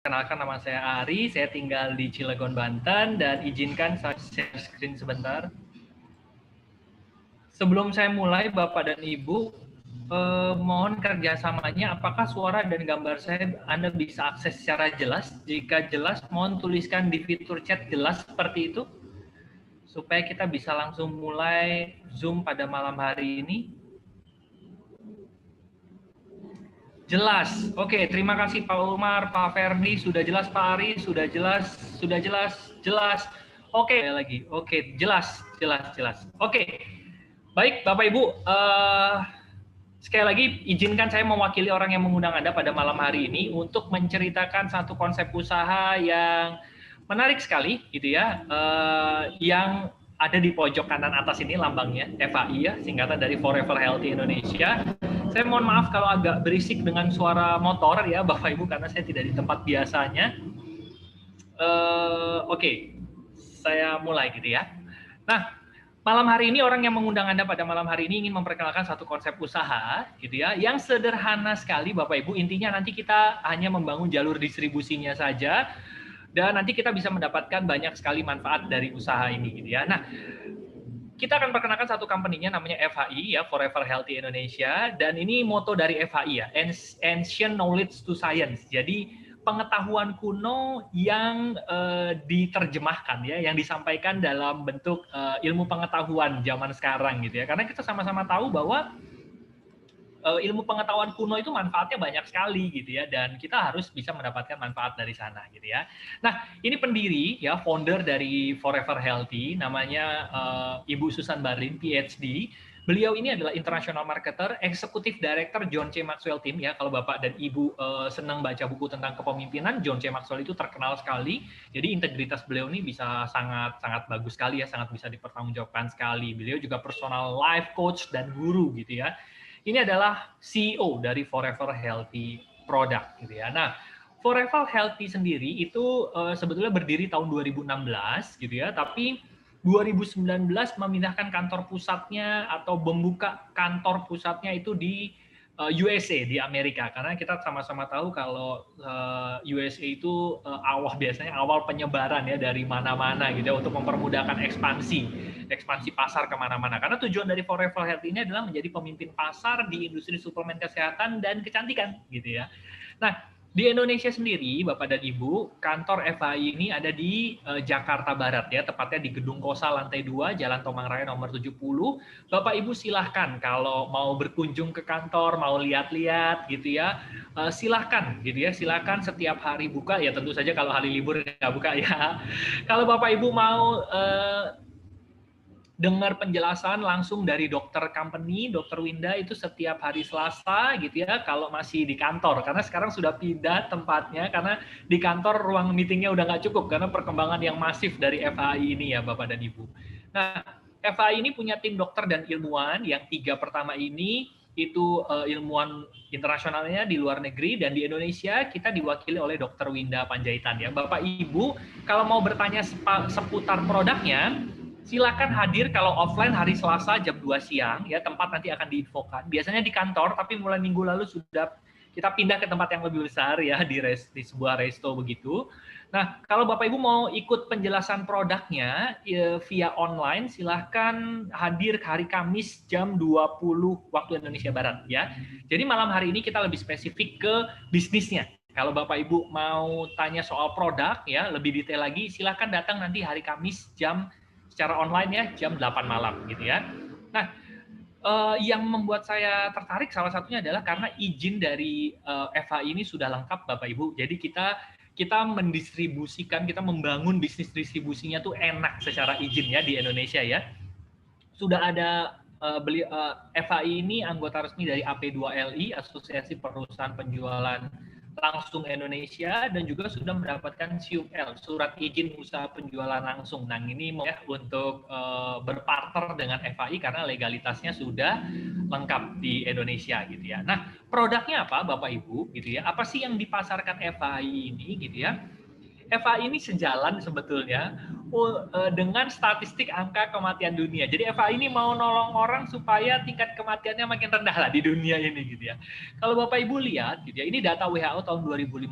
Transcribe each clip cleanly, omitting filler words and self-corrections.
Perkenalkan, nama saya Ari, saya tinggal di Cilegon, Banten, dan izinkan saya share screen sebentar. Sebelum saya mulai, Bapak dan Ibu, mohon kerjasamanya, apakah suara dan gambar saya Anda bisa akses secara jelas? Jika jelas, mohon tuliskan di fitur chat jelas seperti itu, supaya kita bisa langsung mulai Zoom pada malam hari ini. Jelas. Oke, terima kasih Pak Umar, Pak Ferdi, sudah jelas Pak Ari, sudah jelas, jelas. Oke, lagi. Oke, jelas. Oke. Baik, Bapak Ibu, sekali lagi izinkan saya mewakili orang yang mengundang Anda pada malam hari ini untuk menceritakan satu konsep usaha yang menarik sekali gitu ya, yang ada di pojok kanan atas ini lambangnya FAI ya, singkatan dari Forever Healthy Indonesia. Saya mohon maaf kalau agak berisik dengan suara motor ya Bapak Ibu, karena saya tidak di tempat biasanya. Oke, saya mulai gitu ya. Nah, malam hari ini orang yang mengundang Anda pada malam hari ini ingin memperkenalkan satu konsep usaha gitu ya, yang sederhana sekali Bapak Ibu. Intinya nanti kita hanya membangun jalur distribusinya saja, dan nanti kita bisa mendapatkan banyak sekali manfaat dari usaha ini gitu ya. Nah, kita akan perkenalkan satu company-nya namanya FHI ya, Forever Healthy Indonesia, dan ini moto dari FHI ya, Ancient Knowledge to Science. Jadi pengetahuan kuno yang diterjemahkan ya, yang disampaikan dalam bentuk ilmu pengetahuan zaman sekarang gitu ya. Karena kita sama-sama tahu bahwa ilmu pengetahuan kuno itu manfaatnya banyak sekali gitu ya, dan kita harus bisa mendapatkan manfaat dari sana gitu ya. Nah, ini pendiri ya, founder dari Forever Healthy, namanya Ibu Susan Barin, PhD. Beliau ini adalah international marketer, eksekutif director John C. Maxwell Team ya. Kalau Bapak dan Ibu senang baca buku tentang kepemimpinan, John C. Maxwell itu terkenal sekali. Jadi integritas beliau ini bisa sangat bagus sekali ya, sangat bisa dipertanggungjawabkan sekali. Beliau juga personal life coach dan guru gitu ya. Ini adalah CEO dari Forever Healthy Product gitu ya. Nah, Forever Healthy sendiri itu sebetulnya berdiri tahun 2016 gitu ya, tapi 2019 memindahkan kantor pusatnya atau membuka kantor pusatnya itu di USA, di Amerika, karena kita sama-sama tahu kalau USA itu biasanya awal penyebaran ya dari mana-mana gitu ya, untuk mempermudahkan ekspansi pasar kemana-mana. Karena tujuan dari Forever Health ini adalah menjadi pemimpin pasar di industri suplemen kesehatan dan kecantikan gitu ya. Nah, di Indonesia sendiri, Bapak dan Ibu, kantor FHI ini ada di Jakarta Barat ya, tepatnya di Gedung Kosa lantai 2, Jalan Tomang Raya nomor 70. Bapak Ibu silahkan kalau mau berkunjung ke kantor, mau lihat-lihat gitu ya, silahkan gitu ya, silahkan setiap hari buka ya, tentu saja kalau hari libur nggak buka ya. Kalau Bapak Ibu mau dengar penjelasan langsung dari dokter company, dokter Winda itu setiap hari Selasa gitu ya, kalau masih di kantor, karena sekarang sudah pindah tempatnya, karena di kantor ruang meetingnya udah nggak cukup, karena perkembangan yang masif dari FHI ini ya Bapak dan Ibu. Nah, FHI ini punya tim dokter dan ilmuwan, yang 3 pertama ini itu ilmuwan internasionalnya di luar negeri, dan di Indonesia kita diwakili oleh dokter Winda Panjaitan ya. Bapak Ibu, kalau mau bertanya seputar produknya, silakan hadir kalau offline hari Selasa jam 2 siang ya, tempat nanti akan diinfokan. Biasanya di kantor, tapi mulai minggu lalu sudah kita pindah ke tempat yang lebih besar ya, di sebuah resto begitu. Nah, kalau Bapak Ibu mau ikut penjelasan produknya ya, via online, silahkan hadir hari Kamis jam 20 waktu Indonesia Barat ya. Jadi malam hari ini kita lebih spesifik ke bisnisnya. Kalau Bapak Ibu mau tanya soal produk ya, lebih detail lagi, silahkan datang nanti hari Kamis secara online ya, jam 8 malam gitu ya. Nah, yang membuat saya tertarik salah satunya adalah karena izin dari FH ini sudah lengkap Bapak Ibu. Jadi kita mendistribusikan, kita membangun bisnis distribusinya tuh enak secara izin ya di Indonesia ya. Sudah ada FHI ini anggota resmi dari AP2LI, Asosiasi Perusahaan Penjualan Langsung Indonesia, dan juga sudah mendapatkan SUL, Surat Izin Usaha Penjualan Langsung. Nah, ini ya untuk berpartner dengan FHI karena legalitasnya sudah lengkap di Indonesia gitu ya. Nah, produknya apa Bapak Ibu gitu ya? Apa sih yang dipasarkan FHI ini gitu ya? FHI ini sejalan sebetulnya dengan statistik angka kematian dunia. Jadi FHI ini mau nolong orang supaya tingkat kematiannya makin rendah lah di dunia ini gitu ya. Kalau Bapak Ibu lihat gitu ya, ini data WHO tahun 2015.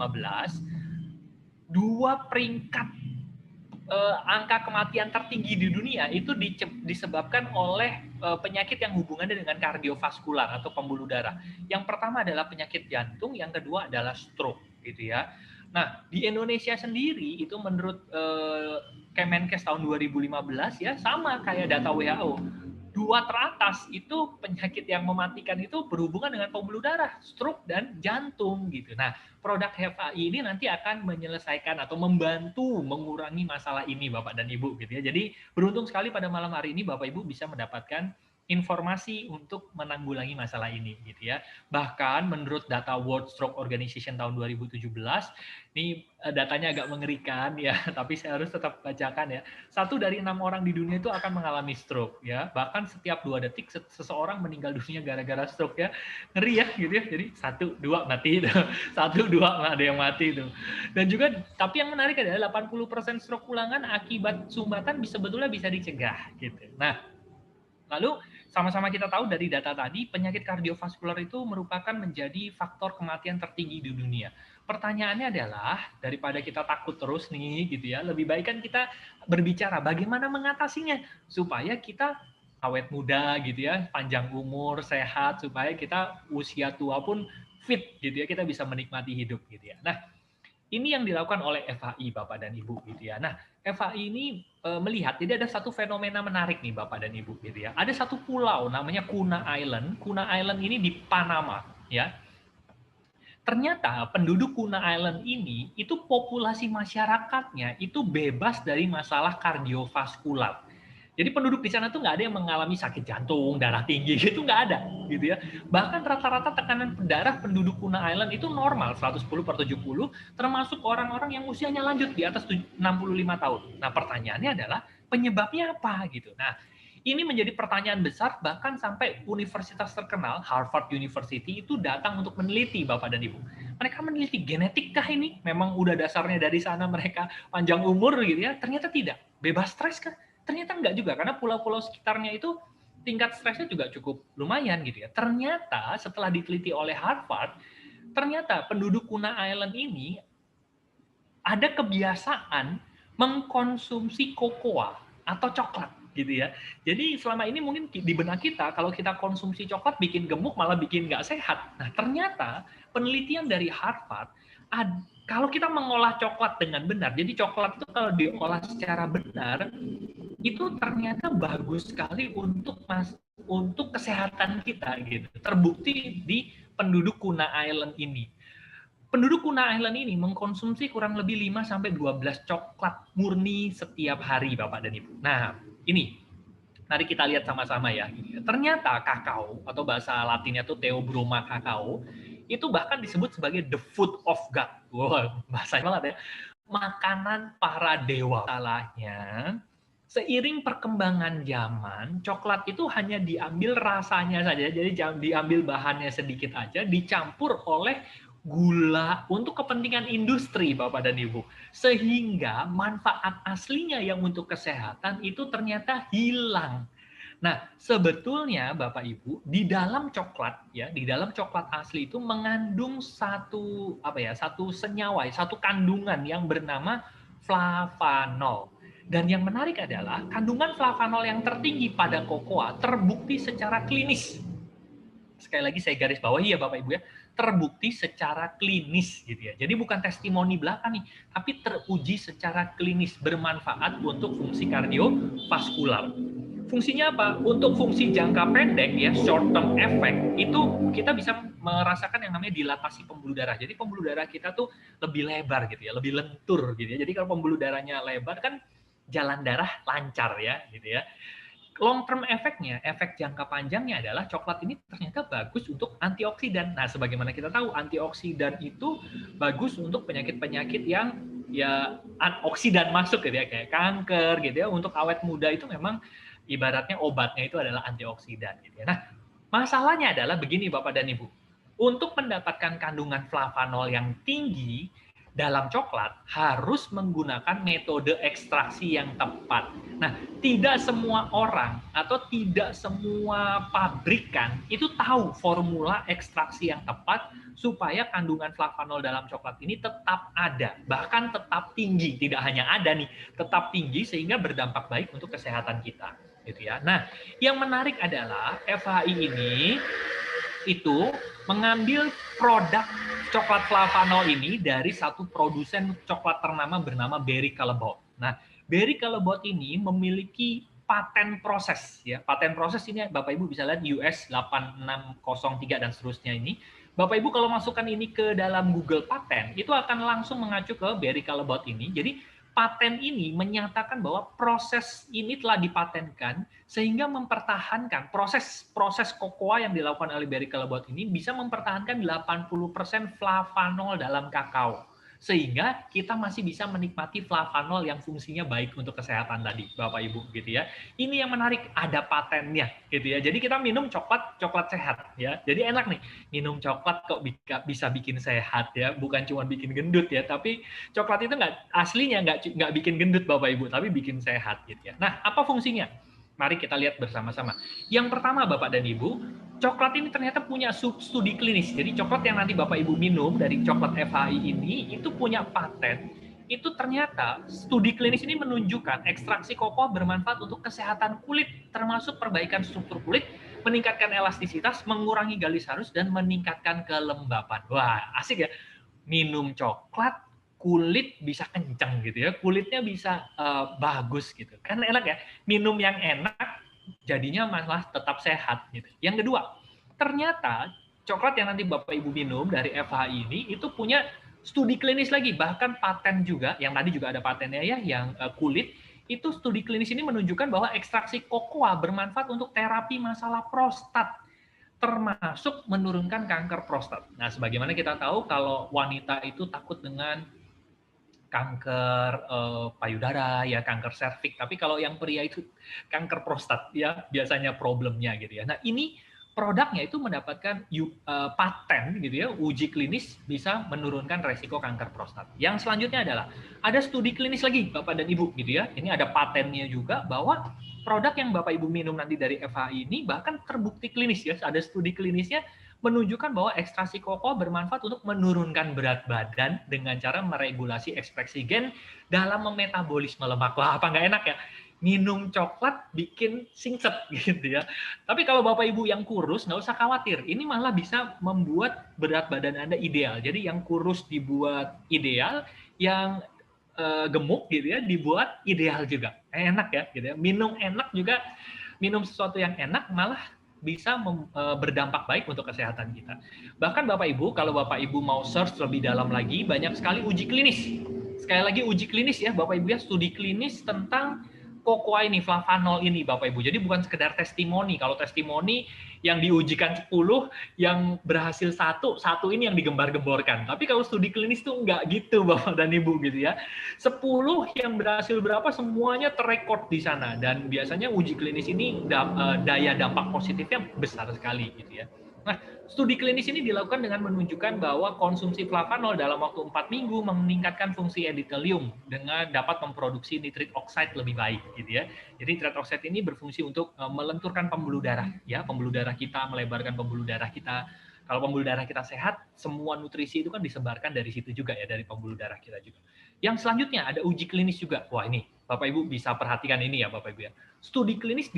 2 peringkat angka kematian tertinggi di dunia itu disebabkan oleh penyakit yang hubungannya dengan kardiovaskular atau pembuluh darah. Yang pertama adalah penyakit jantung, yang kedua adalah stroke, gitu ya. Nah, di Indonesia sendiri itu menurut Kemenkes tahun 2015 ya, sama kayak data WHO. 2 teratas itu penyakit yang mematikan itu berhubungan dengan pembuluh darah, stroke dan jantung gitu. Nah, produk HFAI ini nanti akan menyelesaikan atau membantu mengurangi masalah ini Bapak dan Ibu gitu ya. Jadi beruntung sekali pada malam hari ini Bapak Ibu bisa mendapatkan informasi untuk menanggulangi masalah ini gitu ya. Bahkan menurut data World Stroke Organization tahun 2017, ini datanya agak mengerikan ya, tapi saya harus tetap bacakan ya. 1 dari 6 orang di dunia itu akan mengalami stroke ya. Bahkan setiap 2 detik seseorang meninggal dunia gara-gara stroke ya. Ngeri ya gitu ya. Jadi 1, 2 mati itu. 1, 2 ada yang mati itu. Dan juga tapi yang menarik adalah 80% stroke ulangan akibat sumbatan sebetulnya bisa dicegah gitu. Nah, lalu sama-sama kita tahu dari data tadi, penyakit kardiovaskular itu merupakan menjadi faktor kematian tertinggi di dunia. Pertanyaannya adalah, daripada kita takut terus nih, gitu ya, lebih baik kan kita berbicara bagaimana mengatasinya, supaya kita awet muda, gitu ya, panjang umur, sehat, supaya kita usia tua pun fit, gitu ya, kita bisa menikmati hidup, gitu ya. Nah, ini yang dilakukan oleh FHI Bapak dan Ibu gitu ya. Nah, FHI ini melihat jadi ada satu fenomena menarik nih Bapak dan Ibu gitu ya. Ada satu pulau namanya Kuna Island. Kuna Island ini di Panama ya. Ternyata penduduk Kuna Island ini itu populasi masyarakatnya itu bebas dari masalah kardiovaskular. Jadi penduduk di sana tuh nggak ada yang mengalami sakit jantung, darah tinggi, gitu nggak ada, gitu ya. Bahkan rata-rata tekanan darah penduduk Kuna Island itu normal, 110/70, termasuk orang-orang yang usianya lanjut di atas 65 tahun. Nah, pertanyaannya adalah penyebabnya apa gitu. Nah, ini menjadi pertanyaan besar, bahkan sampai universitas terkenal, Harvard University, itu datang untuk meneliti Bapak dan Ibu. Mereka meneliti genetik kah ini? Memang udah dasarnya dari sana mereka panjang umur gitu ya? Ternyata tidak. Bebas stres kah? Ternyata enggak juga, karena pulau-pulau sekitarnya itu tingkat stresnya juga cukup lumayan gitu ya. Ternyata setelah diteliti oleh Harvard, ternyata penduduk Kuna Island ini ada kebiasaan mengkonsumsi kokoa atau coklat gitu ya. Jadi selama ini mungkin di benak kita kalau kita konsumsi coklat bikin gemuk malah bikin nggak sehat. Nah ternyata penelitian dari Harvard kalau kita mengolah coklat dengan benar, jadi coklat itu kalau diolah secara benar itu ternyata bagus sekali untuk kesehatan kita gitu. Terbukti di penduduk Kuna Island ini. Penduduk Kuna Island ini mengkonsumsi kurang lebih 5-12 coklat murni setiap hari Bapak dan Ibu. Nah, ini mari kita lihat sama-sama ya. Ternyata kakao atau bahasa latinnya itu Theobroma kakao itu bahkan disebut sebagai the food of God. Wow, bahasa banget ya. Makanan para dewa. Salahnya, seiring perkembangan zaman, coklat itu hanya diambil rasanya saja, jadi diambil bahannya sedikit aja, dicampur oleh gula untuk kepentingan industri, Bapak dan Ibu. Sehingga manfaat aslinya yang untuk kesehatan itu ternyata hilang. Nah, sebetulnya Bapak Ibu, di dalam coklat ya, di dalam coklat asli itu mengandung satu senyawa, satu kandungan yang bernama flavanol. Dan yang menarik adalah kandungan flavanol yang tertinggi pada kokoa terbukti secara klinis. Sekali lagi saya garis bawahi ya Bapak Ibu ya, terbukti secara klinis gitu ya. Jadi bukan testimoni belaka nih, tapi teruji secara klinis bermanfaat untuk fungsi kardiovaskular. Fungsinya apa? Untuk fungsi jangka pendek ya, short term effect, itu kita bisa merasakan yang namanya dilatasi pembuluh darah. Jadi pembuluh darah kita tuh lebih lebar gitu ya, lebih lentur gitu ya. Jadi kalau pembuluh darahnya lebar kan jalan darah lancar ya gitu ya. Long term efeknya, efek jangka panjangnya adalah coklat ini ternyata bagus untuk antioksidan. Nah, sebagaimana kita tahu antioksidan itu bagus untuk penyakit-penyakit yang ya oksidan masuk gitu ya, kayak kanker gitu ya. Untuk awet muda itu memang ibaratnya obatnya itu adalah antioksidan gitu ya. Nah, masalahnya adalah begini Bapak dan Ibu. Untuk mendapatkan kandungan flavanol yang tinggi dalam coklat harus menggunakan metode ekstraksi yang tepat. Nah, tidak semua orang atau tidak semua pabrikan itu tahu formula ekstraksi yang tepat supaya kandungan flavanol dalam coklat ini tetap ada, bahkan tetap tinggi. Tidak hanya ada nih, tetap tinggi sehingga berdampak baik untuk kesehatan kita, gitu ya. Nah, yang menarik adalah FHI ini itu mengambil produk coklat flavanol ini dari satu produsen coklat ternama bernama Barry Callebaut. Nah, Barry Callebaut ini memiliki paten proses ya. Paten proses ini Bapak Ibu bisa lihat US 8603 dan seterusnya ini. Bapak Ibu kalau masukkan ini ke dalam Google Paten, itu akan langsung mengacu ke Barry Callebaut ini. Jadi paten ini menyatakan bahwa proses ini telah dipatenkan sehingga mempertahankan proses kokoa yang dilakukan oleh Barry Callebaut ini bisa mempertahankan 80% flavanol dalam kakao. Sehingga kita masih bisa menikmati flavanol yang fungsinya baik untuk kesehatan tadi, Bapak Ibu, gitu ya. Ini yang menarik, ada patennya, gitu ya. Jadi kita minum coklat sehat, ya. Jadi enak nih, minum coklat kok bisa bikin sehat, ya. Bukan cuma bikin gendut, ya. Tapi coklat itu aslinya nggak bikin gendut, Bapak Ibu, tapi bikin sehat, gitu ya. Nah, apa fungsinya? Mari kita lihat bersama-sama. Yang pertama, Bapak dan Ibu, coklat ini ternyata punya studi klinis. Jadi coklat yang nanti Bapak Ibu minum dari coklat FHI ini itu punya paten. Itu ternyata studi klinis ini menunjukkan ekstraksi kokoa bermanfaat untuk kesehatan kulit, termasuk perbaikan struktur kulit, meningkatkan elastisitas, mengurangi garis-halus, dan meningkatkan kelembapan. Wah, asik ya. Minum coklat, kulit bisa kencang gitu ya, kulitnya bisa bagus gitu. Kan enak ya, minum yang enak jadinya malah tetap sehat gitu. Yang kedua, ternyata coklat yang nanti Bapak Ibu minum dari FHI ini itu punya studi klinis lagi, bahkan paten juga, yang tadi juga ada patennya ya, yang kulit, itu studi klinis ini menunjukkan bahwa ekstraksi kokoa bermanfaat untuk terapi masalah prostat, termasuk menurunkan kanker prostat. Nah, sebagaimana kita tahu kalau wanita itu takut dengan kanker payudara ya, kanker serviks. Tapi kalau yang pria itu kanker prostat ya, biasanya problemnya gitu ya. Nah, ini produknya itu mendapatkan paten gitu ya, uji klinis bisa menurunkan resiko kanker prostat. Yang selanjutnya adalah ada studi klinis lagi Bapak dan Ibu gitu ya. Ini ada patennya juga bahwa produk yang Bapak Ibu minum nanti dari FHI ini bahkan terbukti klinis ya, ada studi klinisnya menunjukkan bahwa ekstraksi kokoa bermanfaat untuk menurunkan berat badan dengan cara meregulasi ekspresi gen dalam memetabolisme lemak. Wah, apa nggak enak ya? Minum coklat bikin singset gitu ya. Tapi kalau Bapak Ibu yang kurus, nggak usah khawatir. Ini malah bisa membuat berat badan Anda ideal. Jadi yang kurus dibuat ideal, yang gemuk gitu ya dibuat ideal juga. Enak ya gitu ya. Minum enak juga, minum sesuatu yang enak malah bisa berdampak baik untuk kesehatan kita. Bahkan Bapak Ibu, kalau Bapak Ibu mau search lebih dalam lagi, banyak sekali uji klinis. Sekali lagi uji klinis ya, Bapak Ibu ya, studi klinis tentang kokoa ini, flavanol ini Bapak Ibu. Jadi bukan sekedar testimoni. Kalau testimoni yang diujikan 10, yang berhasil satu ini yang digembar-gemborkan. Tapi kalau studi klinis itu enggak gitu Bapak dan Ibu gitu ya. 10 yang berhasil berapa semuanya terrekord di sana, dan biasanya uji klinis ini daya dampak positifnya besar sekali gitu ya. Nah, studi klinis ini dilakukan dengan menunjukkan bahwa konsumsi flavanol dalam waktu 4 minggu meningkatkan fungsi endotelium dengan dapat memproduksi nitrit oxide lebih baik gitu ya. Jadi nitrit oxide ini berfungsi untuk melenturkan pembuluh darah ya, pembuluh darah kita, melebarkan pembuluh darah kita. Kalau pembuluh darah kita sehat, semua nutrisi itu kan disebarkan dari situ juga ya, dari pembuluh darah kita juga. Yang selanjutnya ada uji klinis juga. Wah, ini Bapak Ibu bisa perhatikan ini ya Bapak Ibu ya. Studi klinis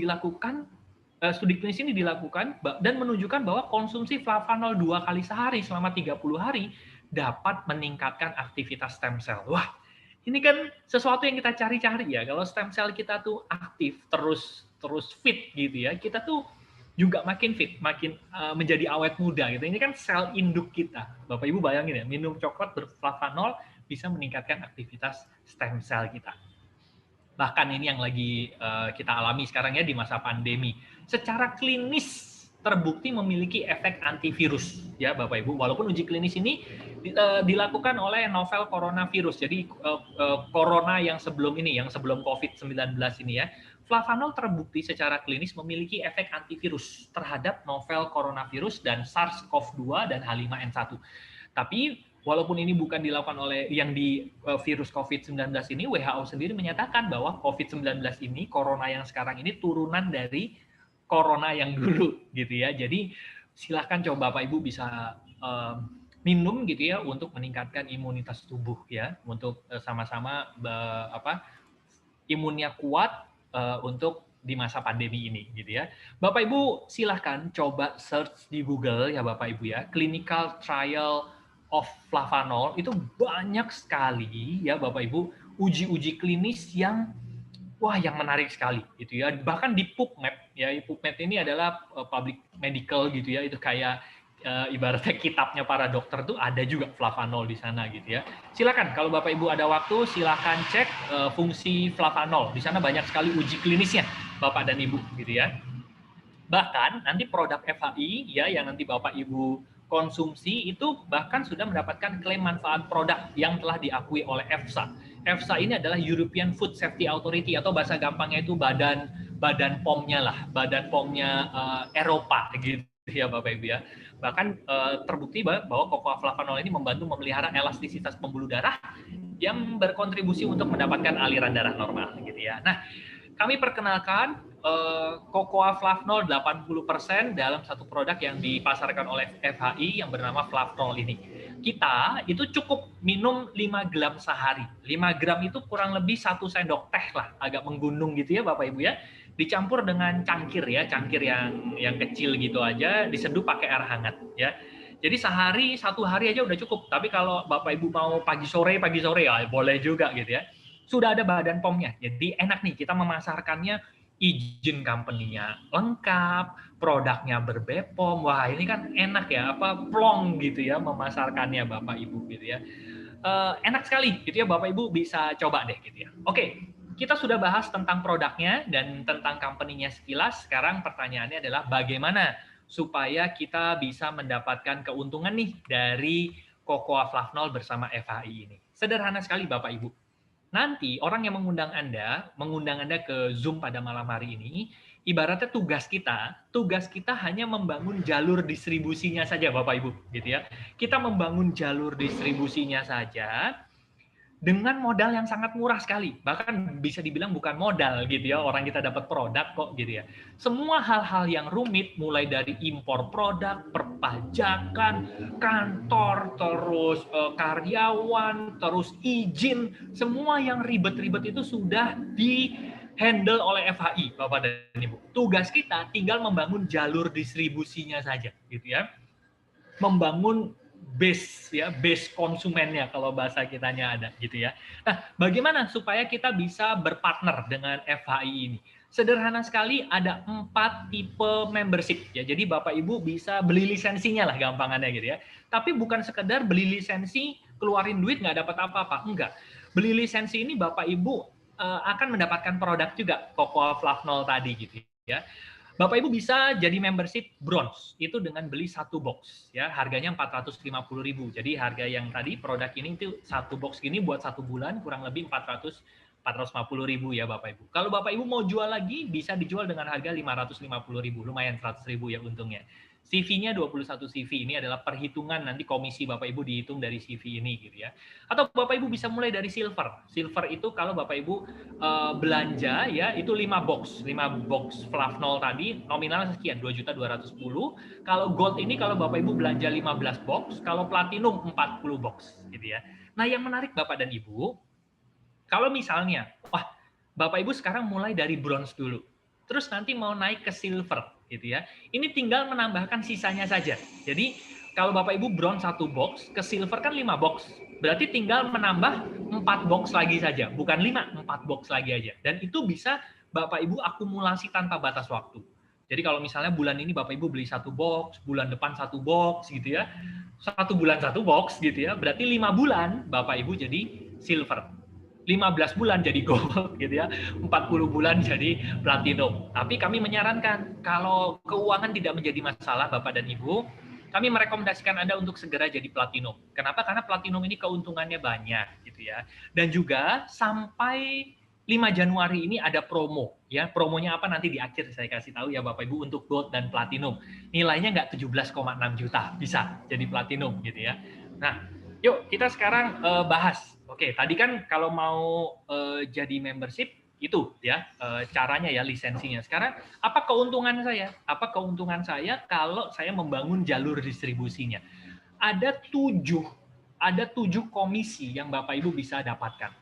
ini dilakukan dan menunjukkan bahwa konsumsi flavanol 2 kali sehari selama 30 hari dapat meningkatkan aktivitas stem cell. Wah, ini kan sesuatu yang kita cari-cari ya. Kalau stem cell kita tuh aktif, terus fit gitu ya, kita tuh juga makin fit, makin menjadi awet muda gitu. Ini kan sel induk kita. Bapak Ibu bayangin ya, minum coklat berflavanol bisa meningkatkan aktivitas stem cell kita. Bahkan ini yang lagi kita alami sekarang ya di masa pandemi. Secara klinis terbukti memiliki efek antivirus ya Bapak Ibu. Walaupun uji klinis ini dilakukan oleh novel coronavirus. Jadi corona yang sebelum ini, yang sebelum COVID-19 ini ya. Flavanol terbukti secara klinis memiliki efek antivirus terhadap novel coronavirus dan SARS-CoV-2 dan H5N1. Tapi walaupun ini bukan dilakukan oleh yang di virus COVID-19 ini, WHO sendiri menyatakan bahwa COVID-19 ini, corona yang sekarang ini turunan dari corona yang dulu gitu ya. Jadi silahkan coba Bapak Ibu bisa minum gitu ya untuk meningkatkan imunitas tubuh ya, untuk sama-sama imunnya kuat untuk di masa pandemi ini gitu ya. Bapak Ibu silahkan coba search di Google ya Bapak Ibu ya, clinical trial of flavanol itu banyak sekali ya Bapak Ibu uji-uji klinis yang yang menarik sekali gitu ya. Bahkan di PubMed ya, PubMed ini adalah public medical gitu ya, itu kayak ibaratnya kitabnya para dokter tuh ada juga flavanol di sana gitu ya. Silakan kalau Bapak Ibu ada waktu silakan cek fungsi flavanol. Di sana banyak sekali uji klinisnya Bapak dan Ibu gitu ya. Bahkan nanti produk FHI ya yang nanti Bapak Ibu konsumsi itu bahkan sudah mendapatkan klaim manfaat produk yang telah diakui oleh EFSA. EFSA ini adalah European Food Safety Authority atau bahasa gampangnya itu badan POM-nya lah, badan POM-nya Eropa gitu ya Bapak Ibu ya. Bahkan terbukti bahwa cocoa flavanol ini membantu memelihara elastisitas pembuluh darah yang berkontribusi untuk mendapatkan aliran darah normal gitu ya. Nah, kami perkenalkan cocoa flavanol 80% dalam satu produk yang dipasarkan oleh FHI yang bernama Flavanol ini. Kita itu cukup minum 5 gram sehari. 5 gram itu kurang lebih 1 sendok teh lah, agak menggunung gitu ya Bapak Ibu ya. Dicampur dengan cangkir ya, cangkir yang kecil gitu aja, diseduh pakai air hangat ya. Jadi satu hari aja udah cukup. Tapi kalau Bapak Ibu mau pagi sore ya boleh juga gitu ya. Sudah ada badan POM-nya. Jadi enak nih kita memasarkannya, izin company-nya lengkap, produknya berbepom. Wah, ini kan enak ya, plong gitu ya memasarkannya Bapak Ibu gitu ya. Enak sekali gitu ya Bapak Ibu bisa coba deh gitu ya. Oke, kita sudah bahas tentang produknya dan tentang company-nya sekilas. Sekarang pertanyaannya adalah bagaimana supaya kita bisa mendapatkan keuntungan nih dari cocoa flavanol bersama FHI ini. Sederhana sekali Bapak Ibu. Nanti orang yang mengundang Anda ke Zoom pada malam hari ini, ibaratnya tugas kita hanya membangun jalur distribusinya saja Bapak Ibu, gitu ya. Kita membangun jalur distribusinya saja dengan modal yang sangat murah sekali. Bahkan bisa dibilang bukan modal gitu ya, orang kita dapat produk kok gitu ya. Semua hal-hal yang rumit mulai dari impor produk, perpajakan, kantor, terus karyawan, terus izin, semua yang ribet-ribet itu sudah di-handle oleh FHI, Bapak dan Ibu. Tugas kita tinggal membangun jalur distribusinya saja gitu ya. Membangun base konsumennya kalau bahasa kitanya ada gitu ya. Nah, bagaimana supaya kita bisa berpartner dengan FHI ini? Sederhana sekali, ada 4 tipe membership ya. Jadi Bapak Ibu bisa beli lisensinya lah gampangannya gitu ya. Tapi bukan sekedar beli lisensi, keluarin duit nggak dapat apa-apa, enggak. Beli lisensi ini Bapak Ibu akan mendapatkan produk juga, cocoa flavanol tadi gitu ya. Bapak Ibu bisa jadi membership bronze itu dengan beli 1 box ya, harganya 450.000. Jadi harga yang tadi produk ini itu 1 box gini buat 1 bulan kurang lebih 450.000 ya Bapak Ibu. Kalau Bapak Ibu mau jual lagi bisa dijual dengan harga 550.000, lumayan 100.000 ya untungnya. CV-nya 21 CV, ini adalah perhitungan nanti komisi Bapak Ibu dihitung dari CV ini gitu ya. Atau Bapak Ibu bisa mulai dari silver. Silver itu kalau Bapak Ibu belanja ya itu 5 box flavanol tadi nominalnya sekian 2.210.000. Kalau gold ini kalau Bapak Ibu belanja 15 box, kalau platinum 40 box gitu ya. Nah, yang menarik Bapak dan Ibu, kalau misalnya Bapak Ibu sekarang mulai dari bronze dulu. Terus nanti mau naik ke silver gitu ya. Ini tinggal menambahkan sisanya saja. Jadi kalau Bapak Ibu bronze 1 box, ke silver kan 5 box. Berarti tinggal menambah 4 box lagi saja, bukan 5, 4 box lagi aja. Dan itu bisa Bapak Ibu akumulasi tanpa batas waktu. Jadi kalau misalnya bulan ini Bapak Ibu beli 1 box, bulan depan 1 box gitu ya. 1 bulan 1 box gitu ya. Berarti 5 bulan Bapak Ibu jadi silver. 15 bulan jadi gold gitu ya, 40 bulan jadi platinum. Tapi kami menyarankan kalau keuangan tidak menjadi masalah Bapak dan Ibu, kami merekomendasikan Anda untuk segera jadi platinum. Kenapa? Karena platinum ini keuntungannya banyak gitu ya. Dan juga sampai 5 Januari ini ada promo ya. Promonya apa nanti di akhir saya kasih tahu ya Bapak Ibu untuk gold dan platinum. Nilainya nggak 17,6 juta bisa jadi platinum gitu ya. Nah, Yuk kita sekarang bahas. Oke, tadi kan kalau mau jadi membership itu ya caranya ya, lisensinya. Sekarang apa keuntungan saya? Apa keuntungan saya kalau saya membangun jalur distribusinya? Ada 7 komisi yang Bapak Ibu bisa dapatkan.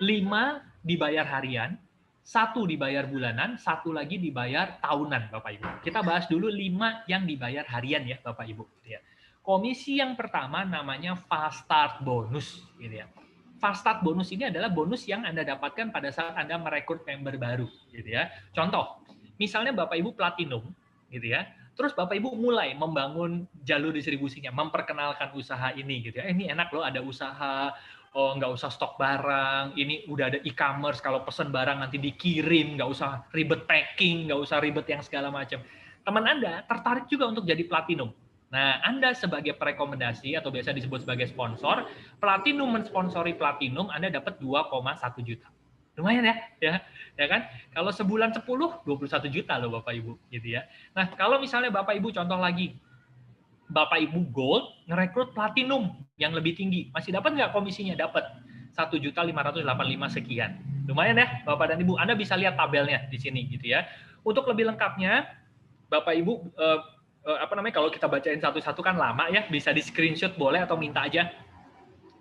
5 dibayar harian, 1 dibayar bulanan, 1 lagi dibayar tahunan, Bapak Ibu. Kita bahas dulu 5 yang dibayar harian ya, Bapak Ibu. Ya. Komisi yang pertama namanya Fast Start Bonus, gitu ya. Fast Start Bonus ini adalah bonus yang Anda dapatkan pada saat Anda merekrut member baru, gitu ya. Contoh, misalnya Bapak Ibu Platinum, gitu ya. Terus Bapak Ibu mulai membangun jalur distribusinya, memperkenalkan usaha ini, gitu ya. Ini enak loh, ada usaha, oh nggak usah stok barang, ini udah ada e-commerce, kalau pesen barang nanti dikirim, nggak usah ribet packing, nggak usah ribet yang segala macam. Teman Anda tertarik juga untuk jadi platinum. Nah, Anda sebagai perekomendasi atau biasa disebut sebagai sponsor, platinum mensponsori platinum, Anda dapat 2,1 juta. Lumayan ya kan? Kalau sebulan 10, 21 juta loh Bapak Ibu, gitu ya. Nah, kalau misalnya Bapak Ibu contoh lagi, Bapak Ibu Gold ngerekrut Platinum yang lebih tinggi, masih dapat nggak komisinya? Dapat 1.585 sekian. Lumayan ya Bapak dan Ibu. Anda bisa lihat tabelnya di sini gitu ya. Untuk lebih lengkapnya, Bapak Ibu kalau kita bacain satu-satu kan lama ya, bisa di screenshot boleh atau minta aja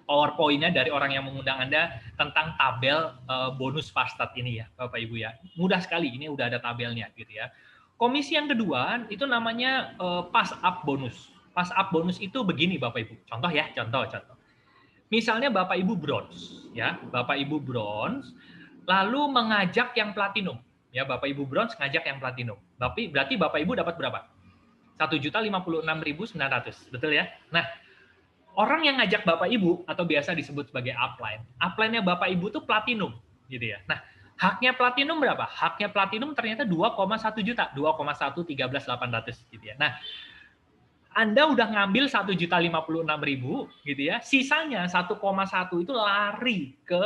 PowerPoint-nya dari orang yang mengundang Anda tentang tabel bonus Fast Start ini ya Bapak Ibu ya. Mudah sekali, ini udah ada tabelnya gitu ya. Komisi yang kedua itu namanya pass up bonus. Pass up bonus itu begini Bapak Ibu. Contoh ya, contoh. Misalnya Bapak Ibu bronze, ya, Bapak Ibu bronze, lalu mengajak yang platinum, ya, Bapak Ibu bronze ngajak yang platinum. Berarti Bapak Ibu dapat berapa? 1.056.900, betul ya? Nah, orang yang ngajak Bapak Ibu atau biasa disebut sebagai upline, upline-nya Bapak Ibu tuh platinum, gitu ya. Nah, haknya platinum berapa? Haknya platinum ternyata 2,1 juta, 2,113.800 gitu ya. Nah, Anda udah ngambil 1.056.000 gitu ya. Sisanya 1,1 itu lari ke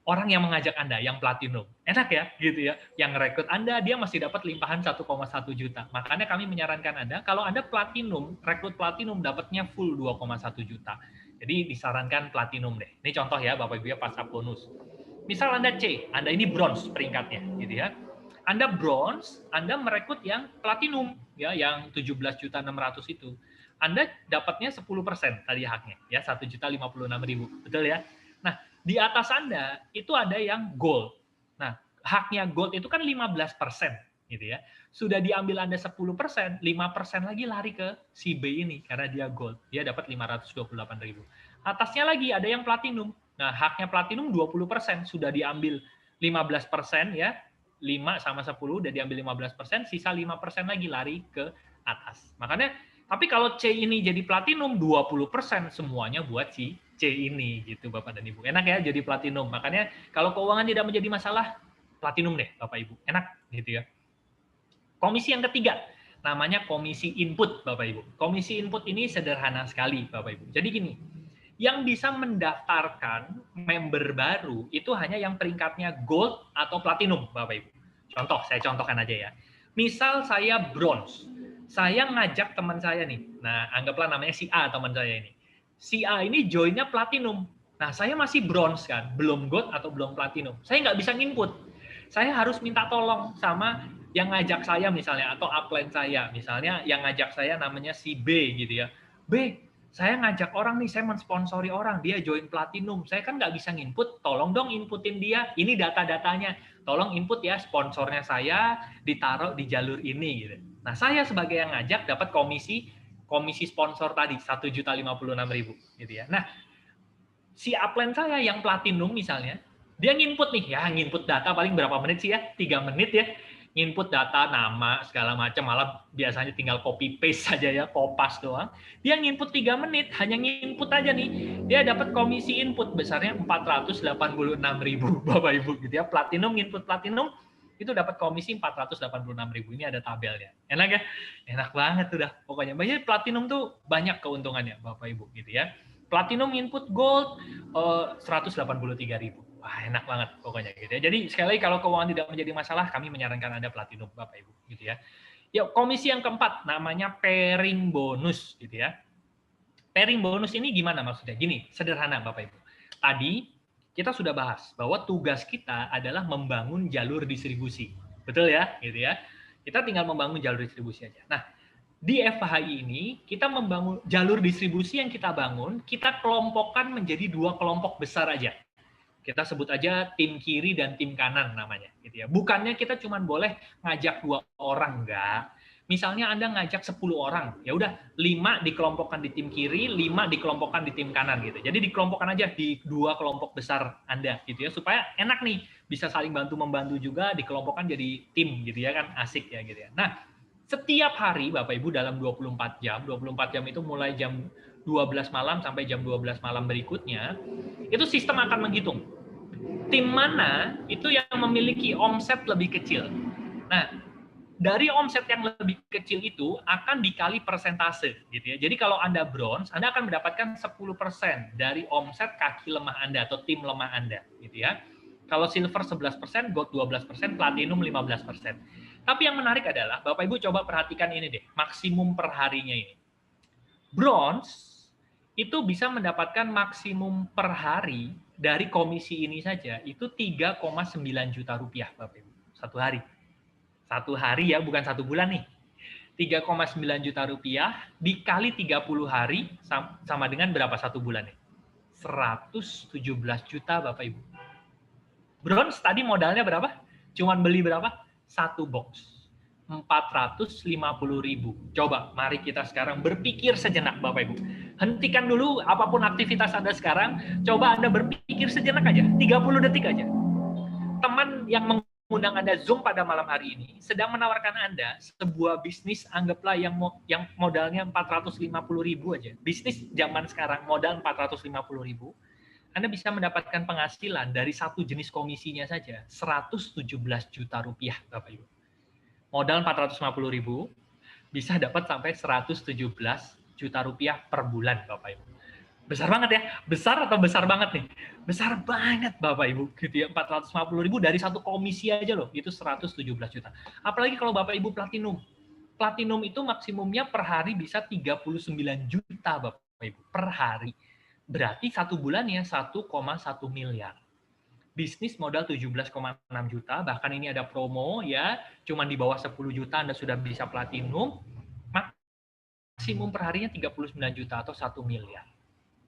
orang yang mengajak Anda, yang platinum. Enak ya, gitu ya. Yang rekrut Anda, dia masih dapat limpahan 1,1 juta. Makanya kami menyarankan Anda, kalau Anda platinum, rekrut platinum dapatnya full 2,1 juta. Jadi disarankan platinum deh. Ini contoh ya, Bapak Ibu ya, pas bonus. Misal Anda C, Anda ini bronze peringkatnya, gitu ya. Anda bronze, Anda merekrut yang platinum, ya, yang 17.600.000 itu. Anda dapatnya 10% tadi haknya, ya, 1.056.000, betul ya? Nah, di atas Anda itu ada yang gold. Nah, haknya gold itu kan 15%, gitu ya. Sudah diambil Anda 10%, 5% lagi lari ke si B ini karena dia gold. Dia dapat 528.000. Atasnya lagi ada yang platinum. Nah, haknya platinum 20%, sudah diambil 15% ya. 5 sama 10 udah diambil 15%, sisa 5% lagi lari ke atas. Makanya tapi kalau C ini jadi platinum 20% semuanya buat si C ini gitu Bapak dan Ibu. Enak ya jadi platinum. Makanya kalau keuangan tidak menjadi masalah, platinum deh Bapak Ibu. Enak gitu ya. Komisi yang ketiga namanya komisi input Bapak Ibu. Komisi input ini sederhana sekali Bapak Ibu. Jadi gini, yang bisa mendaftarkan member baru itu hanya yang peringkatnya gold atau platinum Bapak Ibu. Contoh, saya contohkan aja ya. Misal saya bronze, saya ngajak teman saya nih. Nah, anggaplah namanya si A teman saya ini. Si A ini joinnya platinum. Nah, saya masih bronze kan, belum gold atau belum platinum. Saya nggak bisa nginput. Saya harus minta tolong sama yang ngajak saya misalnya, atau upline saya. Misalnya yang ngajak saya namanya si B gitu ya. B, saya ngajak orang nih, saya mensponsori orang, dia join platinum. Saya kan nggak bisa nginput, tolong dong inputin dia. Ini data-datanya. Tolong input ya, sponsornya saya ditaruh di jalur ini gitu. Nah, saya sebagai yang ngajak dapat komisi sponsor tadi 1.056.000 gitu ya. Nah, si upline saya yang platinum misalnya, dia nginput nih, ya nginput data paling berapa menit sih ya? 3 menit ya. Nginput data, nama, segala macam, malah biasanya tinggal copy paste saja ya, kopas doang. Dia nginput 3 menit, hanya nginput aja nih. Dia dapat komisi input besarnya 486.000 Bapak Ibu gitu ya. Platinum nginput platinum itu dapat komisi 486.000. Ini ada tabelnya. Enak ya? Enak banget udah. Pokoknya banyak platinum tuh banyak keuntungannya Bapak Ibu gitu ya. Platinum input gold 183.000. Wah, enak banget pokoknya gitu ya. Jadi sekali lagi kalau keuangan tidak menjadi masalah, kami menyarankan Anda platinum Bapak Ibu gitu ya. Yuk, komisi yang keempat namanya pairing bonus gitu ya. Pairing bonus ini gimana maksudnya? Gini, sederhana Bapak Ibu. Tadi kita sudah bahas bahwa tugas kita adalah membangun jalur distribusi. Betul ya? Gitu ya. Kita tinggal membangun jalur distribusi aja. Nah, di FHI ini kita membangun jalur distribusi yang kita bangun, kita kelompokkan menjadi 2 kelompok besar aja. Kita sebut aja tim kiri dan tim kanan namanya, gitu ya. Bukannya kita cuma boleh ngajak 2 orang, enggak. Misalnya Anda ngajak 10 orang, ya udah 5 dikelompokkan di tim kiri, 5 dikelompokkan di tim kanan gitu. Jadi dikelompokkan aja di 2 kelompok besar Anda gitu ya, supaya enak nih, bisa saling bantu-membantu juga, dikelompokkan jadi tim gitu ya kan, asik ya gitu ya. Nah, setiap hari Bapak Ibu dalam 24 jam itu mulai jam 12 malam sampai jam 12 malam berikutnya, itu sistem akan menghitung tim mana itu yang memiliki omset lebih kecil. Nah, dari omset yang lebih kecil itu akan dikali persentase gitu ya. Jadi kalau Anda bronze, Anda akan mendapatkan 10% dari omset kaki lemah Anda atau tim lemah Anda gitu ya. Kalau silver 11%, gold 12%, platinum 15%. Tapi yang menarik adalah Bapak Ibu coba perhatikan ini deh, maksimum per harinya ini. Bronze itu bisa mendapatkan maksimum per hari dari komisi ini saja itu 3,9 juta rupiah Bapak Ibu satu hari. Satu hari ya, bukan satu bulan nih. 3,9 juta rupiah dikali 30 hari sama dengan berapa satu bulan nih? 117 juta Bapak Ibu. Bronze tadi modalnya berapa? Cuman beli berapa? Satu box. 450.000. Coba, mari kita sekarang berpikir sejenak Bapak Ibu. Hentikan dulu apapun aktivitas Anda sekarang, coba Anda berpikir sejenak aja, 30 detik aja. Teman yang mengundang Anda Zoom pada malam hari ini sedang menawarkan Anda sebuah bisnis, anggaplah yang modalnya 450.000 aja. Bisnis zaman sekarang modal 450.000, Anda bisa mendapatkan penghasilan dari satu jenis komisinya saja 117 juta rupiah Bapak Ibu. Modal 450.000 bisa dapat sampai 117 juta rupiah per bulan Bapak Ibu. Besar banget ya, besar atau besar banget nih? Besar banget Bapak Ibu, gitu ya. 450.000 dari satu komisi aja loh, itu 117 juta. Apalagi kalau Bapak Ibu platinum. Platinum itu maksimumnya per hari bisa 39 juta Bapak Ibu, per hari. Berarti satu bulannya 1,1 miliar. Bisnis modal 17,6 juta, bahkan ini ada promo ya, cuman di bawah 10 juta Anda sudah bisa platinum, maksimum per harinya 39 juta atau 1 miliar.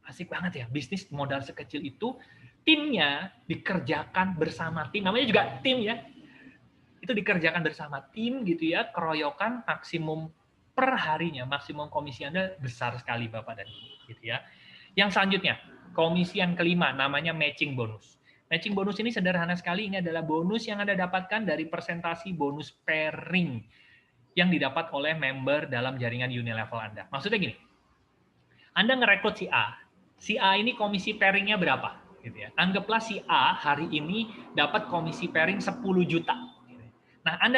Asik banget ya, bisnis modal sekecil itu, timnya dikerjakan bersama tim, namanya juga tim ya, itu dikerjakan bersama tim gitu ya, keroyokan, maksimum per harinya, maksimum komisi Anda besar sekali Bapak dan Ibu gitu ya. Yang selanjutnya, komisi yang kelima namanya matching bonus. Matching bonus ini sederhana sekali, ini adalah bonus yang Anda dapatkan dari persentasi bonus pairing yang didapat oleh member dalam jaringan Unilevel Anda. Maksudnya gini, Anda ngerekrut si A ini komisi pairingnya berapa? Gitu ya. Anggaplah si A hari ini dapat komisi pairing 10 juta. Nah, Anda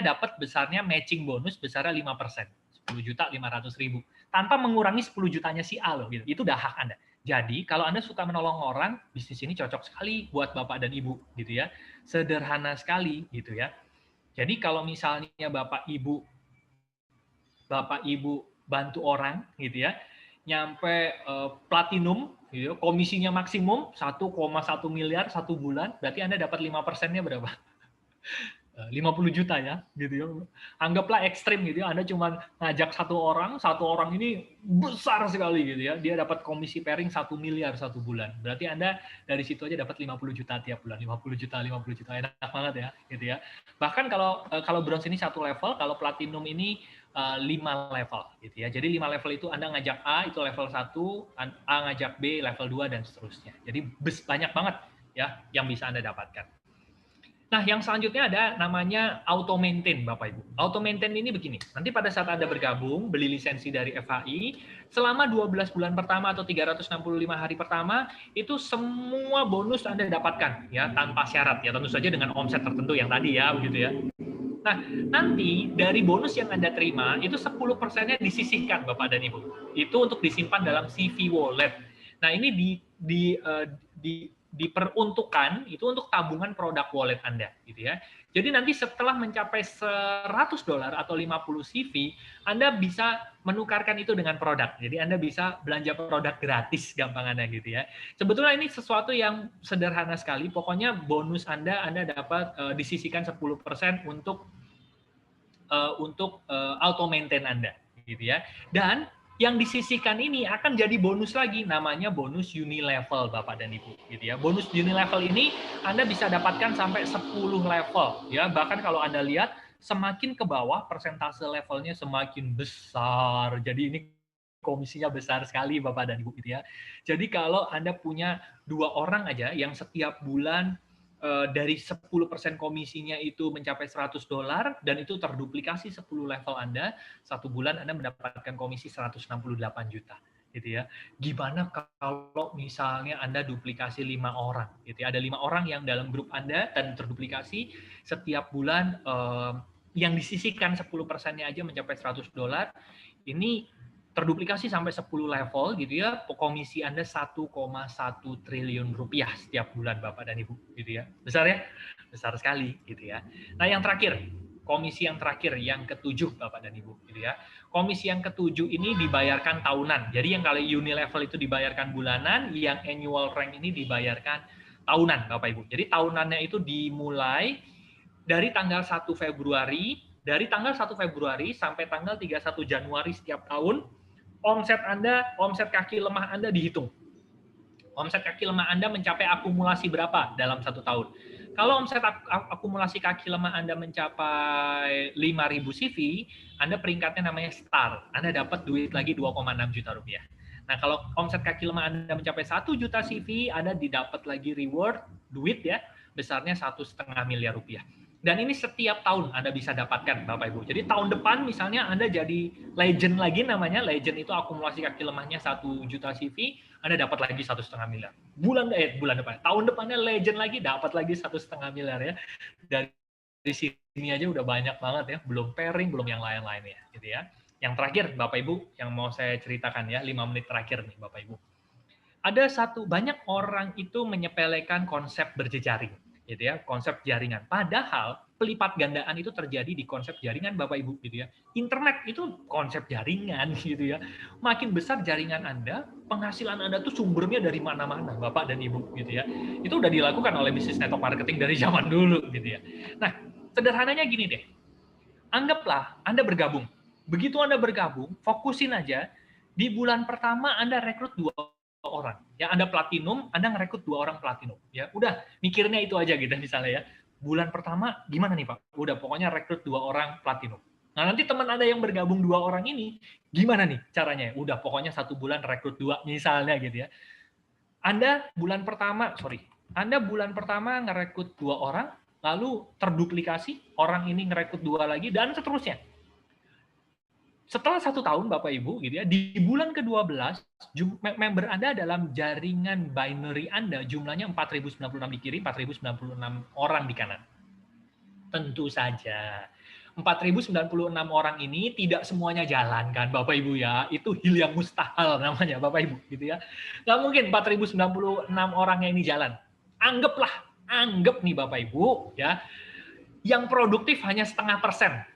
dapat besarnya matching bonus besarnya 5%, 10 juta 500.000, tanpa mengurangi 10 jutanya si A loh, gitu. Itu udah hak Anda. Jadi, kalau Anda suka menolong orang, bisnis ini cocok sekali buat Bapak dan Ibu, gitu ya. Sederhana sekali, gitu ya. Jadi, kalau misalnya Bapak Ibu bantu orang, gitu ya, nyampe platinum, gitu, komisinya maksimum 1,1 miliar satu bulan, berarti Anda dapat 5%-nya berapa? 50 juta ya, gitu ya. Anggaplah ekstrim gitu ya, Anda cuma ngajak satu orang ini besar sekali gitu ya, dia dapat komisi pairing 1 miliar satu bulan. Berarti Anda dari situ aja dapat 50 juta tiap bulan, 50 juta, enak banget ya, gitu ya. Bahkan kalau bronze ini 1 level, kalau platinum ini 5 level gitu ya. Jadi 5 level itu Anda ngajak A itu level 1, A ngajak B level 2 dan seterusnya. Jadi banyak banget ya yang bisa Anda dapatkan. Nah, yang selanjutnya ada namanya auto maintain, Bapak Ibu. Auto maintain ini begini, nanti pada saat Anda bergabung, beli lisensi dari FHI, selama 12 bulan pertama atau 365 hari pertama, itu semua bonus Anda dapatkan, ya, tanpa syarat, ya, tentu saja dengan omset tertentu yang tadi, ya, begitu ya. Nah, nanti dari bonus yang Anda terima, itu 10%-nya disisihkan, Bapak dan Ibu. Itu untuk disimpan dalam CV Wallet. Nah, ini diperuntukkan itu untuk tabungan produk wallet Anda, gitu ya. Jadi nanti setelah mencapai $100 atau 50 CV, Anda bisa menukarkan itu dengan produk. Jadi Anda bisa belanja produk gratis, gampangannya gitu ya. Sebetulnya ini sesuatu yang sederhana sekali. Pokoknya bonus Anda dapat disisihkan 10% untuk auto maintain Anda, gitu ya. Dan yang disisihkan ini akan jadi bonus lagi, namanya bonus Unilevel, Bapak dan Ibu, gitu ya. Bonus Unilevel ini Anda bisa dapatkan sampai 10 level, ya. Bahkan kalau Anda lihat semakin ke bawah persentase levelnya semakin besar. Jadi ini komisinya besar sekali, Bapak dan Ibu, gitu ya. Jadi kalau Anda punya 2 orang aja yang setiap bulan dari 10% komisinya itu mencapai $100 dan itu terduplikasi 10 level Anda, satu bulan Anda mendapatkan komisi 168 juta, gitu ya. Gimana kalau misalnya Anda duplikasi 5 orang, gitu ya. Ada 5 orang yang dalam grup Anda dan terduplikasi setiap bulan yang disisihkan 10%-nya aja mencapai $100, ini terduplikasi sampai 10 level gitu ya, komisi Anda 1,1 triliun rupiah setiap bulan Bapak dan Ibu gitu ya. Besar ya? Besar sekali gitu ya. Nah, yang terakhir, komisi yang terakhir yang ketujuh Bapak dan Ibu gitu ya. Komisi yang ketujuh ini dibayarkan tahunan. Jadi yang kalau Unilevel itu dibayarkan bulanan, yang annual rank ini dibayarkan tahunan Bapak Ibu. Jadi tahunannya itu dimulai dari tanggal 1 Februari, dari tanggal 1 Februari sampai tanggal 31 Januari setiap tahun, omset kaki lemah Anda dihitung. Omset kaki lemah Anda mencapai akumulasi berapa dalam satu tahun. Kalau omset akumulasi kaki lemah Anda mencapai 5.000 CV, Anda peringkatnya namanya star. Anda dapat duit lagi 2,6 juta rupiah. Nah, kalau omset kaki lemah Anda mencapai 1 juta CV, Anda didapat lagi reward, duit ya, besarnya 1,5 miliar rupiah. Dan ini setiap tahun Anda bisa dapatkan, Bapak Ibu. Jadi tahun depan misalnya Anda jadi legend lagi namanya, legend itu akumulasi kaki lemahnya 1 juta CV, Anda dapat lagi 1,5 miliar. Bulan depan, tahun depannya legend lagi, dapat lagi 1,5 miliar ya. Dari sini aja udah banyak banget ya, belum pairing, belum yang lain-lainnya gitu ya. Yang terakhir Bapak Ibu, yang mau saya ceritakan ya, 5 menit terakhir nih Bapak Ibu. Ada banyak orang itu menyepelekan konsep berjejaring, gitu ya, konsep jaringan. Padahal pelipat gandaan itu terjadi di konsep jaringan Bapak Ibu, gitu ya. Internet itu konsep jaringan, gitu ya. Makin besar jaringan Anda, penghasilan Anda tuh sumbernya dari mana-mana, Bapak dan Ibu, gitu ya. Itu udah dilakukan oleh bisnis network marketing dari zaman dulu, gitu ya. Nah, sederhananya gini deh. Anggaplah Anda bergabung. Begitu Anda bergabung, fokusin aja. Di bulan pertama Anda rekrut 2 orang. Yang Anda platinum, Anda ngerekrut 2 orang platinum. Ya, udah mikirnya itu aja gitu misalnya ya. Bulan pertama gimana nih Pak? Udah pokoknya rekrut 2 orang platinum. Nah, nanti teman Anda yang bergabung 2 orang ini gimana nih caranya? Udah pokoknya 1 bulan rekrut 2 misalnya gitu ya. Anda bulan pertama ngerekrut 2 orang, lalu terduplikasi, orang ini ngerekrut 2 lagi, dan seterusnya. Setelah 1 tahun Bapak Ibu gitu ya, di bulan ke-12 member Anda dalam jaringan binary Anda jumlahnya 4.096 di kiri, 4.096 orang di kanan. Tentu saja 4.096 orang ini tidak semuanya jalan kan Bapak Ibu ya, itu hil yang mustahil namanya Bapak Ibu gitu ya. Nggak mungkin 4.096 orangnya ini jalan. Anggap nih Bapak Ibu ya, yang produktif hanya 0,5%.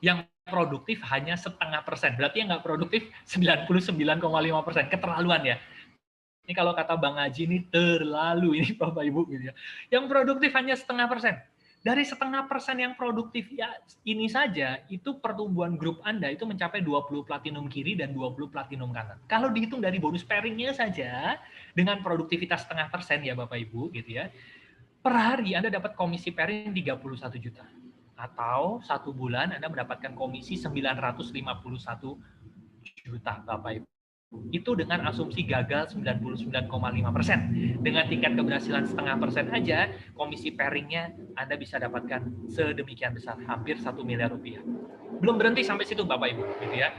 Yang produktif hanya 0,5%. Berarti yang nggak produktif 99,5%. Keterlaluan ya. Ini kalau kata Bang Haji ini terlalu ini Bapak Ibu gitu ya. Yang produktif hanya 0,5%. Dari 0,5% yang produktif ya ini saja, itu pertumbuhan grup Anda itu mencapai 20 platinum kiri dan 20 platinum kanan. Kalau dihitung dari bonus pairingnya saja, dengan produktivitas 0,5% ya Bapak Ibu gitu ya, per hari Anda dapat komisi pairing 31 juta. Atau 1 bulan Anda mendapatkan komisi 951 juta Bapak Ibu. Itu dengan asumsi gagal 99,5%. Dengan tingkat keberhasilan 0,5% aja, komisi pairingnya Anda bisa dapatkan sedemikian besar, hampir 1 miliar rupiah. Belum berhenti sampai situ Bapak Ibu, gitu ya.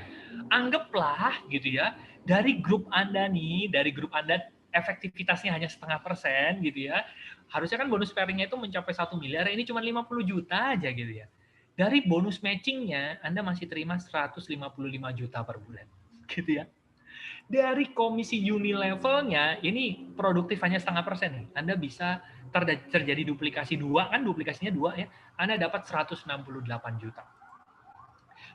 Anggaplah gitu ya, dari grup Anda efektivitasnya hanya 0,5% gitu ya. Harusnya kan bonus pairingnya itu mencapai 1 miliar, ini cuma 50 juta aja gitu ya. Dari bonus matchingnya, Anda masih terima 155 juta per bulan. Gitu ya. Dari komisi Unilevelnya, ini produktif hanya 0,5%. Anda bisa terjadi duplikasi dua, kan duplikasinya dua ya, Anda dapat 168 juta.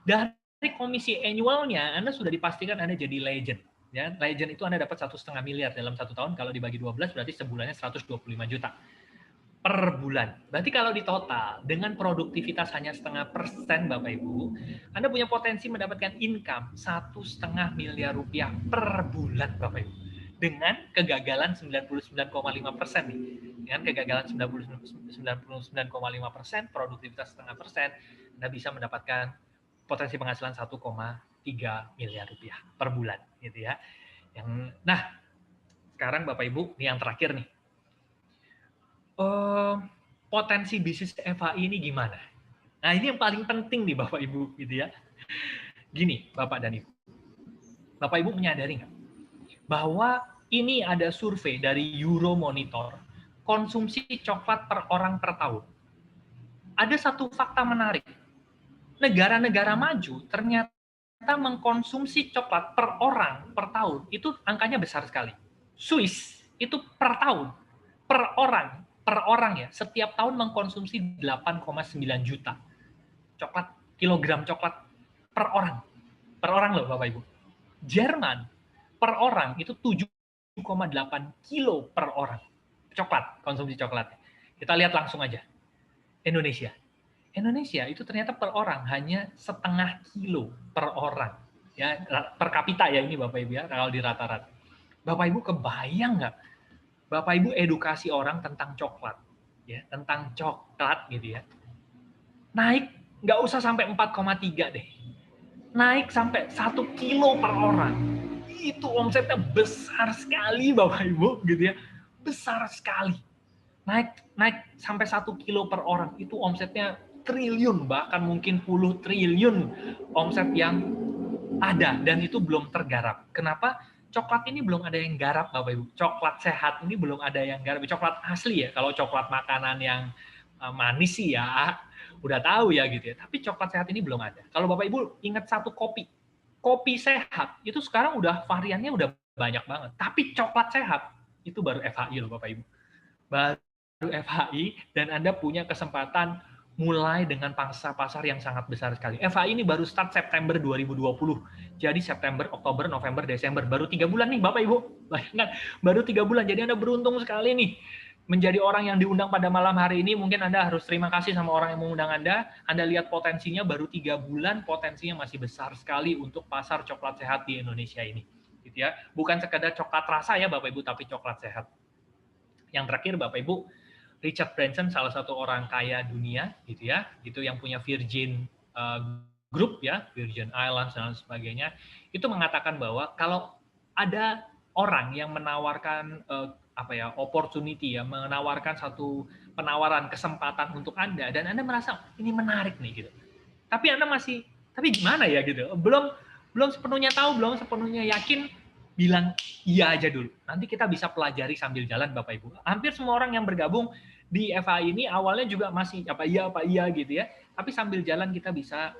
Dari komisi annualnya, Anda sudah dipastikan Anda jadi legend. Ya, legend itu Anda dapat 1,5 miliar dalam 1 tahun, kalau dibagi 12 berarti sebulannya 125 juta per bulan. Berarti kalau di total, dengan produktivitas hanya 0,5% Bapak Ibu, Anda punya potensi mendapatkan income 1,5 miliar rupiah per bulan Bapak Ibu. Dengan kegagalan 99,5% nih. Dengan kegagalan 99,5%, produktivitas 0,5%, Anda bisa mendapatkan potensi penghasilan 1,3 miliar rupiah per bulan gitu ya. Nah, sekarang Bapak Ibu, ini yang terakhir nih. Potensi bisnis FHI ini gimana? Nah, ini yang paling penting nih Bapak Ibu gitu ya. Gini, Bapak dan Ibu. Bapak Ibu menyadari nggak bahwa ini ada survei dari Euromonitor, konsumsi coklat per orang per tahun. Ada satu fakta menarik. Negara-negara maju ternyata mengkonsumsi coklat per orang per tahun itu angkanya besar sekali. Swiss itu per tahun, per orang ya, setiap tahun mengkonsumsi 8,9 juta kilogram coklat per orang loh Bapak Ibu. Jerman per orang itu 7,8 kilo per orang coklat, konsumsi coklat. Kita lihat langsung aja. Indonesia itu ternyata per orang hanya 0,5 kilo per orang. Ya, per kapita ya ini Bapak Ibu ya, kalau di rata-rata. Bapak Ibu kebayang nggak? Bapak Ibu edukasi orang tentang coklat, ya, tentang coklat gitu ya. Naik nggak usah sampai 4,3 deh. Naik sampai 1 kilo per orang. Itu omsetnya besar sekali Bapak Ibu gitu ya. Besar sekali. Naik sampai 1 kilo per orang. Itu omsetnya triliun, bahkan mungkin puluh triliun omset yang ada dan itu belum tergarap. Kenapa? Coklat ini belum ada yang garap Bapak Ibu. Coklat sehat ini belum ada yang garap. Coklat asli ya. Kalau coklat makanan yang manis sih ya udah tahu ya gitu ya. Tapi coklat sehat ini belum ada. Kalau Bapak Ibu ingat satu kopi sehat itu sekarang udah variannya udah banyak banget. Tapi coklat sehat itu baru FHI loh Bapak Ibu. Baru FHI dan Anda punya kesempatan mulai dengan pasar yang sangat besar sekali. FHI ini baru start September 2020. Jadi September, Oktober, November, Desember. Baru 3 bulan nih Bapak Ibu. Bayangkan, baru 3 bulan. Jadi Anda beruntung sekali nih menjadi orang yang diundang pada malam hari ini. Mungkin Anda harus terima kasih sama orang yang mengundang Anda. Anda lihat potensinya baru 3 bulan, potensinya masih besar sekali untuk pasar coklat sehat di Indonesia ini. Gitu ya. Bukan sekedar coklat rasa ya Bapak Ibu, tapi coklat sehat. Yang terakhir Bapak Ibu, Richard Branson, salah satu orang kaya dunia, gitu ya, itu yang punya Virgin Group ya, Virgin Islands dan sebagainya, itu mengatakan bahwa kalau ada orang yang menawarkan opportunity ya, menawarkan satu penawaran kesempatan untuk Anda dan Anda merasa ini menarik nih gitu. Tapi tapi gimana ya gitu, belum sepenuhnya tahu, belum sepenuhnya yakin, bilang iya aja dulu. Nanti kita bisa pelajari sambil jalan Bapak Ibu. Hampir semua orang yang bergabung di FHI ini awalnya juga masih apa iya gitu ya. Tapi sambil jalan kita bisa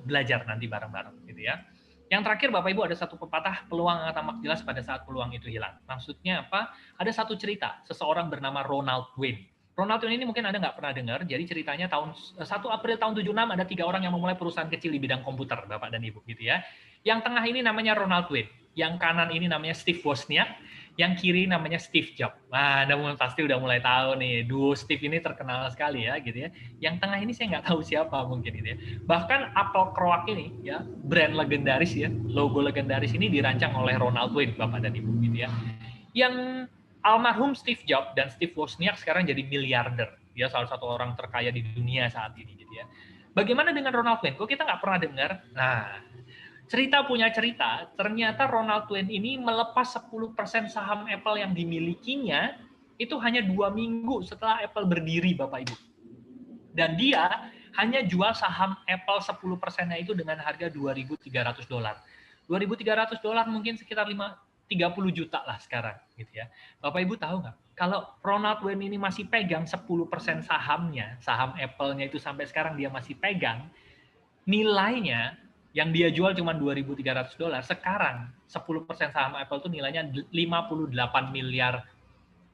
belajar nanti bareng-bareng gitu ya. Yang terakhir Bapak Ibu, ada satu pepatah, peluang akan tampak jelas pada saat peluang itu hilang. Maksudnya apa? Ada satu cerita, seseorang bernama Ronald Wayne. Ronald Wayne ini mungkin Anda nggak pernah dengar. Jadi ceritanya 1 April tahun 76 ada 3 orang yang memulai perusahaan kecil di bidang komputer, Bapak dan Ibu gitu ya. Yang tengah ini namanya Ronald Wayne. Yang kanan ini namanya Steve Wozniak, yang kiri namanya Steve Jobs. Nah, Anda pasti udah mulai tahu nih, duo Steve ini terkenal sekali ya, gitu ya. Yang tengah ini saya nggak tahu siapa mungkin gitu ya. Bahkan Apple Croak ini ya, brand legendaris ya, logo legendaris ini dirancang oleh Ronald Wayne, Bapak dan Ibu gitu ya. Yang almarhum Steve Jobs dan Steve Wozniak sekarang jadi miliarder. Dia salah satu orang terkaya di dunia saat ini gitu ya. Bagaimana dengan Ronald Wayne? Kok kita nggak pernah dengar? Nah, cerita punya cerita, ternyata Ronald Wayne ini melepas 10% saham Apple yang dimilikinya itu hanya 2 minggu setelah Apple berdiri, Bapak Ibu. Dan dia hanya jual saham Apple 10%-nya itu dengan harga $2.300. $2.300 mungkin sekitar 30 juta lah sekarang gitu ya. Bapak Ibu tahu nggak? Kalau Ronald Wayne ini masih pegang 10% sahamnya, saham Apple-nya itu sampai sekarang dia masih pegang, nilainya Yang dia jual cuma $2.300, sekarang 10% saham Apple itu nilainya 58 miliar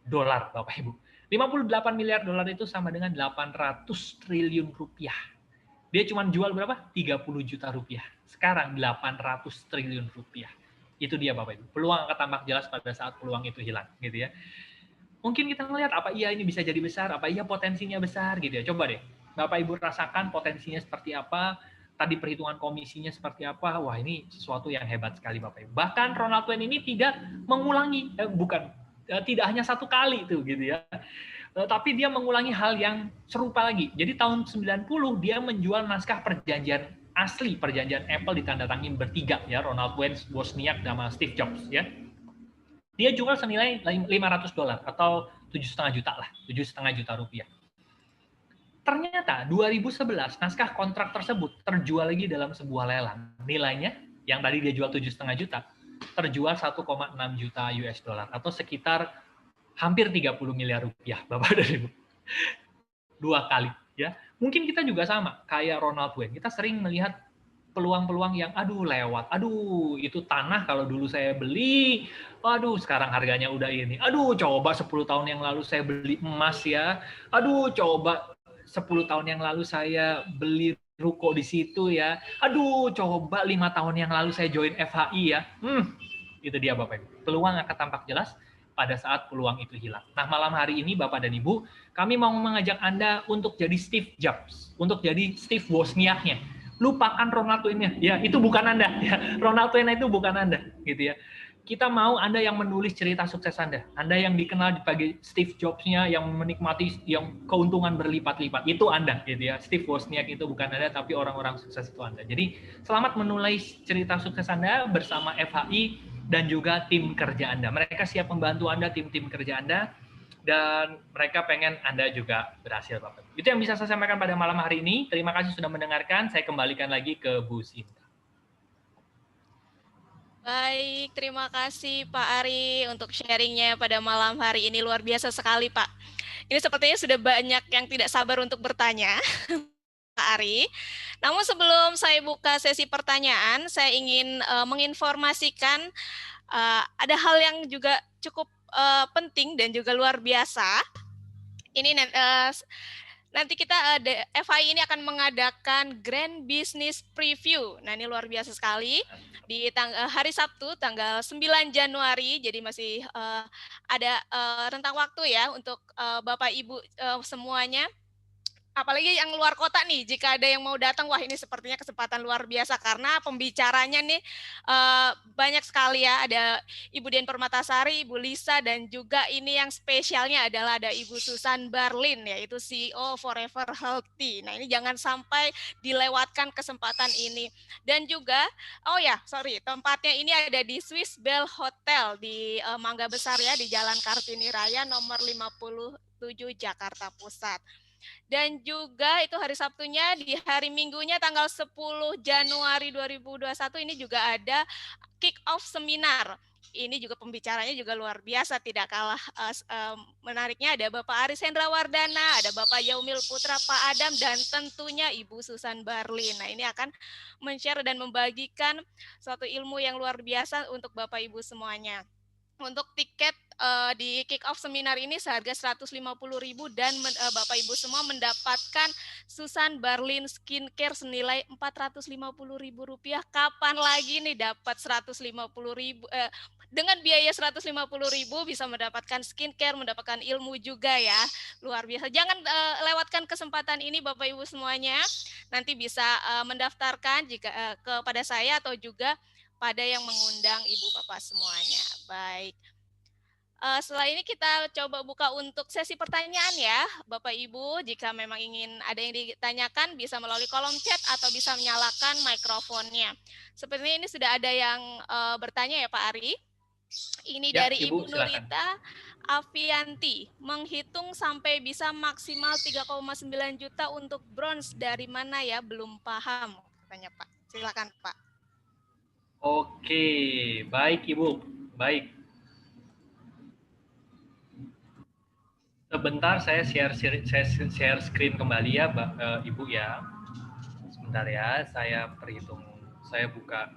dolar, Bapak Ibu. 58 miliar dolar itu sama dengan 800 triliun rupiah. Dia cuma jual berapa? 30 juta rupiah. Sekarang 800 triliun rupiah. Itu dia Bapak Ibu. Peluang akan tampak jelas pada saat peluang itu hilang, gitu ya. Mungkin kita melihat apa iya ini bisa jadi besar, apa iya potensinya besar gitu ya. Coba deh Bapak Ibu rasakan potensinya seperti apa, tadi perhitungan komisinya seperti apa. Wah, ini sesuatu yang hebat sekali Bapak Ibu. Bahkan Ronald Cohen ini tidak mengulangi tidak hanya satu kali itu gitu ya. Tapi dia mengulangi hal yang serupa lagi. Jadi tahun 90 dia menjual naskah perjanjian asli, perjanjian Apple ditandatangani bertiga ya, Ronald Cohen, Wozniak, sama Steve Jobs ya. Dia jual senilai $500 atau 7,5 juta lah, 7,5 juta rupiah. Ternyata 2011 naskah kontrak tersebut terjual lagi dalam sebuah lelang. Nilainya yang tadi dia jual 7,5 juta, terjual 1,6 juta US dollar atau sekitar hampir 30 miliar rupiah, Bapak dan Ibu. 2 kali ya. Mungkin kita juga sama kayak Ronald Cohen. Kita sering melihat peluang-peluang yang lewat, itu tanah kalau dulu saya beli, sekarang harganya udah ini, coba 10 tahun yang lalu saya beli emas ya, coba 10 tahun yang lalu saya beli ruko di situ ya, coba 5 tahun yang lalu saya join FHI ya. Itu dia Bapak Ibu, peluang akan tampak jelas pada saat peluang itu hilang. Nah, malam hari ini Bapak dan Ibu, kami mau mengajak Anda untuk jadi Steve Jobs, untuk jadi Steve Wozniaknya. Lupakan Ronald Cohen-nya, ya itu bukan Anda, ya Ronald Cohen itu bukan Anda, gitu ya. Kita mau Anda yang menulis cerita sukses Anda yang dikenal sebagai Steve Jobs-nya, yang menikmati yang keuntungan berlipat-lipat, itu Anda, gitu ya. Steve Wozniak itu bukan Anda, tapi orang-orang sukses itu Anda. Jadi selamat menulis cerita sukses Anda bersama FHI dan juga tim kerja Anda. Mereka siap membantu Anda, tim-tim kerja Anda. Dan mereka pengen Anda juga berhasil, Bapak. Itu yang bisa saya sampaikan pada malam hari ini. Terima kasih sudah mendengarkan. Saya kembalikan lagi ke Bu Sinta. Baik, terima kasih Pak Ari untuk sharingnya pada malam hari ini. Luar biasa sekali, Pak. Ini sepertinya sudah banyak yang tidak sabar untuk bertanya, Pak Ari. Namun sebelum saya buka sesi pertanyaan, saya ingin menginformasikan ada hal yang juga cukup penting dan juga luar biasa. Ini nanti kita FHI ini akan mengadakan Grand Business Preview. Nah, ini luar biasa sekali. Di hari Sabtu tanggal 9 Januari, jadi masih ada rentang waktu ya untuk Bapak Ibu semuanya. Apalagi yang luar kota nih, jika ada yang mau datang, wah ini sepertinya kesempatan luar biasa karena pembicaranya nih banyak sekali ya. Ada Ibu Dian Permatasari, Ibu Lisa, dan juga ini yang spesialnya adalah ada Ibu Susan Barlin, yaitu CEO Forever Healthy. Nah ini jangan sampai dilewatkan kesempatan ini. Dan juga, tempatnya ini ada di Swiss Bell Hotel di Mangga Besar ya, di Jalan Kartini Raya nomor 57 Jakarta Pusat. Dan juga itu hari Sabtunya, di hari Minggunya tanggal 10 Januari 2021 ini juga ada kick off seminar. Ini juga pembicaranya juga luar biasa, tidak kalah menariknya. Ada Bapak Aris Hendrawardana, ada Bapak Yaumil Putra, Pak Adam, dan tentunya Ibu Susan Barlin. Nah ini akan men-share dan membagikan suatu ilmu yang luar biasa untuk Bapak Ibu semuanya. Untuk tiket di kick off seminar ini seharga 150.000 dan Bapak Ibu semua mendapatkan Susan Barlin Skincare senilai 450.000 rupiah. Kapan lagi nih dapat 150.000 dengan biaya 150.000 bisa mendapatkan skincare, mendapatkan ilmu juga ya. Luar biasa. Jangan lewatkan kesempatan ini Bapak Ibu semuanya. Nanti bisa mendaftarkan jika kepada saya atau juga pada yang mengundang Ibu Bapak semuanya. Baik. Setelah ini kita coba buka untuk sesi pertanyaan ya, Bapak Ibu. Jika memang ingin ada yang ditanyakan, bisa melalui kolom chat atau bisa menyalakan mikrofonnya. Sepertinya ini sudah ada yang bertanya ya Pak Ari. Ini ya, dari Ibu Nurita Avianti. Menghitung sampai bisa maksimal 3,9 juta untuk bronze dari mana ya? Belum paham, katanya Pak. Silakan Pak. Oke, baik Ibu, baik. Sebentar saya share screen kembali ya, Ibu ya. Sebentar ya, saya perhitung Saya buka.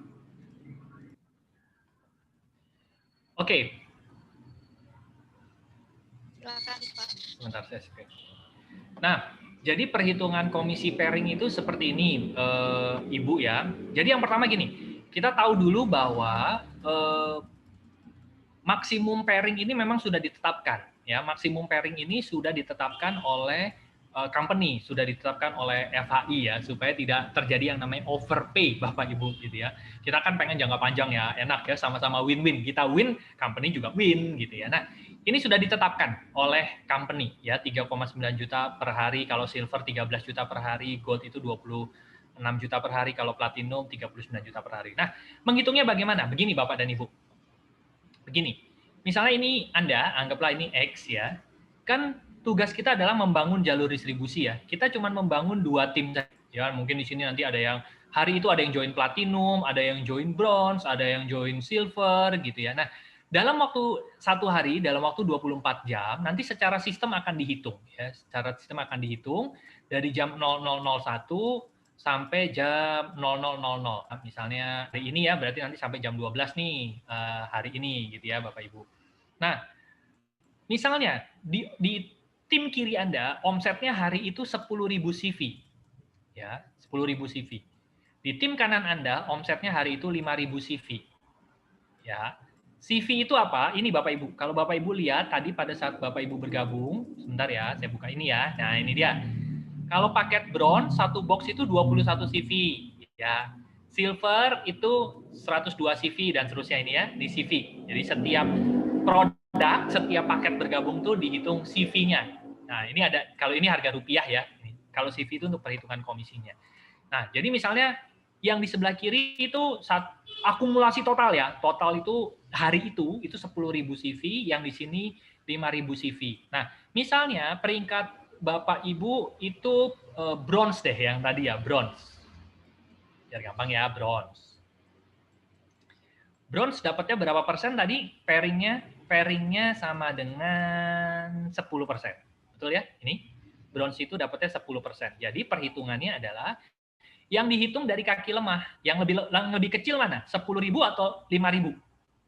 Oke. Silakan, Pak. Sebentar saya skip. Nah, jadi perhitungan komisi pairing itu seperti ini, Ibu ya. Jadi yang pertama gini, kita tahu dulu bahwa maksimum pairing ini memang sudah ditetapkan. Ya, maksimum pairing ini sudah ditetapkan oleh company, sudah ditetapkan oleh FHI ya, supaya tidak terjadi yang namanya overpay Bapak Ibu gitu ya. Kita kan pengen jangka panjang ya, enak ya, sama-sama win-win. Kita win, company juga win gitu ya. Nah, ini sudah ditetapkan oleh company ya, 3,9 juta per hari kalau silver, 13 juta per hari, gold itu 26 juta per hari, kalau platinum 39 juta per hari. Nah, menghitungnya bagaimana? Begini Bapak dan Ibu. Begini, misalnya ini Anda, anggaplah ini X ya, kan tugas kita adalah membangun jalur distribusi ya. Kita cuma membangun 2 tim saja. Ya, mungkin di sini nanti ada yang hari itu ada yang join platinum, ada yang join bronze, ada yang join silver gitu ya. Nah, dalam waktu 1 hari, dalam waktu 24 jam, nanti secara sistem akan dihitung ya. Secara sistem akan dihitung dari jam 00.01 sampai jam 00.00. Misalnya hari ini ya, berarti nanti sampai jam 12 nih hari ini gitu ya Bapak Ibu. Nah, misalnya di tim kiri Anda omsetnya hari itu 10.000 CV. Ya, 10.000 CV. Di tim kanan Anda omsetnya hari itu 5.000 CV. Ya. CV itu apa? Ini Bapak Ibu. Kalau Bapak Ibu lihat tadi pada saat Bapak Ibu bergabung, sebentar ya, saya buka ini ya. Nah, ini dia. Kalau paket bronze, satu box itu 21 CV. Ya. Silver itu 102 CV dan seterusnya ini ya, di CV. Jadi setiap produk, setiap paket bergabung tuh dihitung CV-nya. Nah, ini ada, kalau ini harga rupiah ya. Kalau CV itu untuk perhitungan komisinya. Nah, jadi misalnya yang di sebelah kiri itu akumulasi total ya. Total itu hari itu 10.000 CV, yang di sini 5.000 CV. Nah, misalnya peringkat Bapak Ibu itu bronze deh yang tadi ya, bronze. Biar gampang ya, bronze. Bronze dapatnya berapa persen tadi pairingnya? Pairingnya sama dengan 10%. Betul ya? Ini bronze itu dapatnya 10%. Jadi perhitungannya adalah yang dihitung dari kaki lemah, yang lebih kecil mana? 10.000 atau 5.000?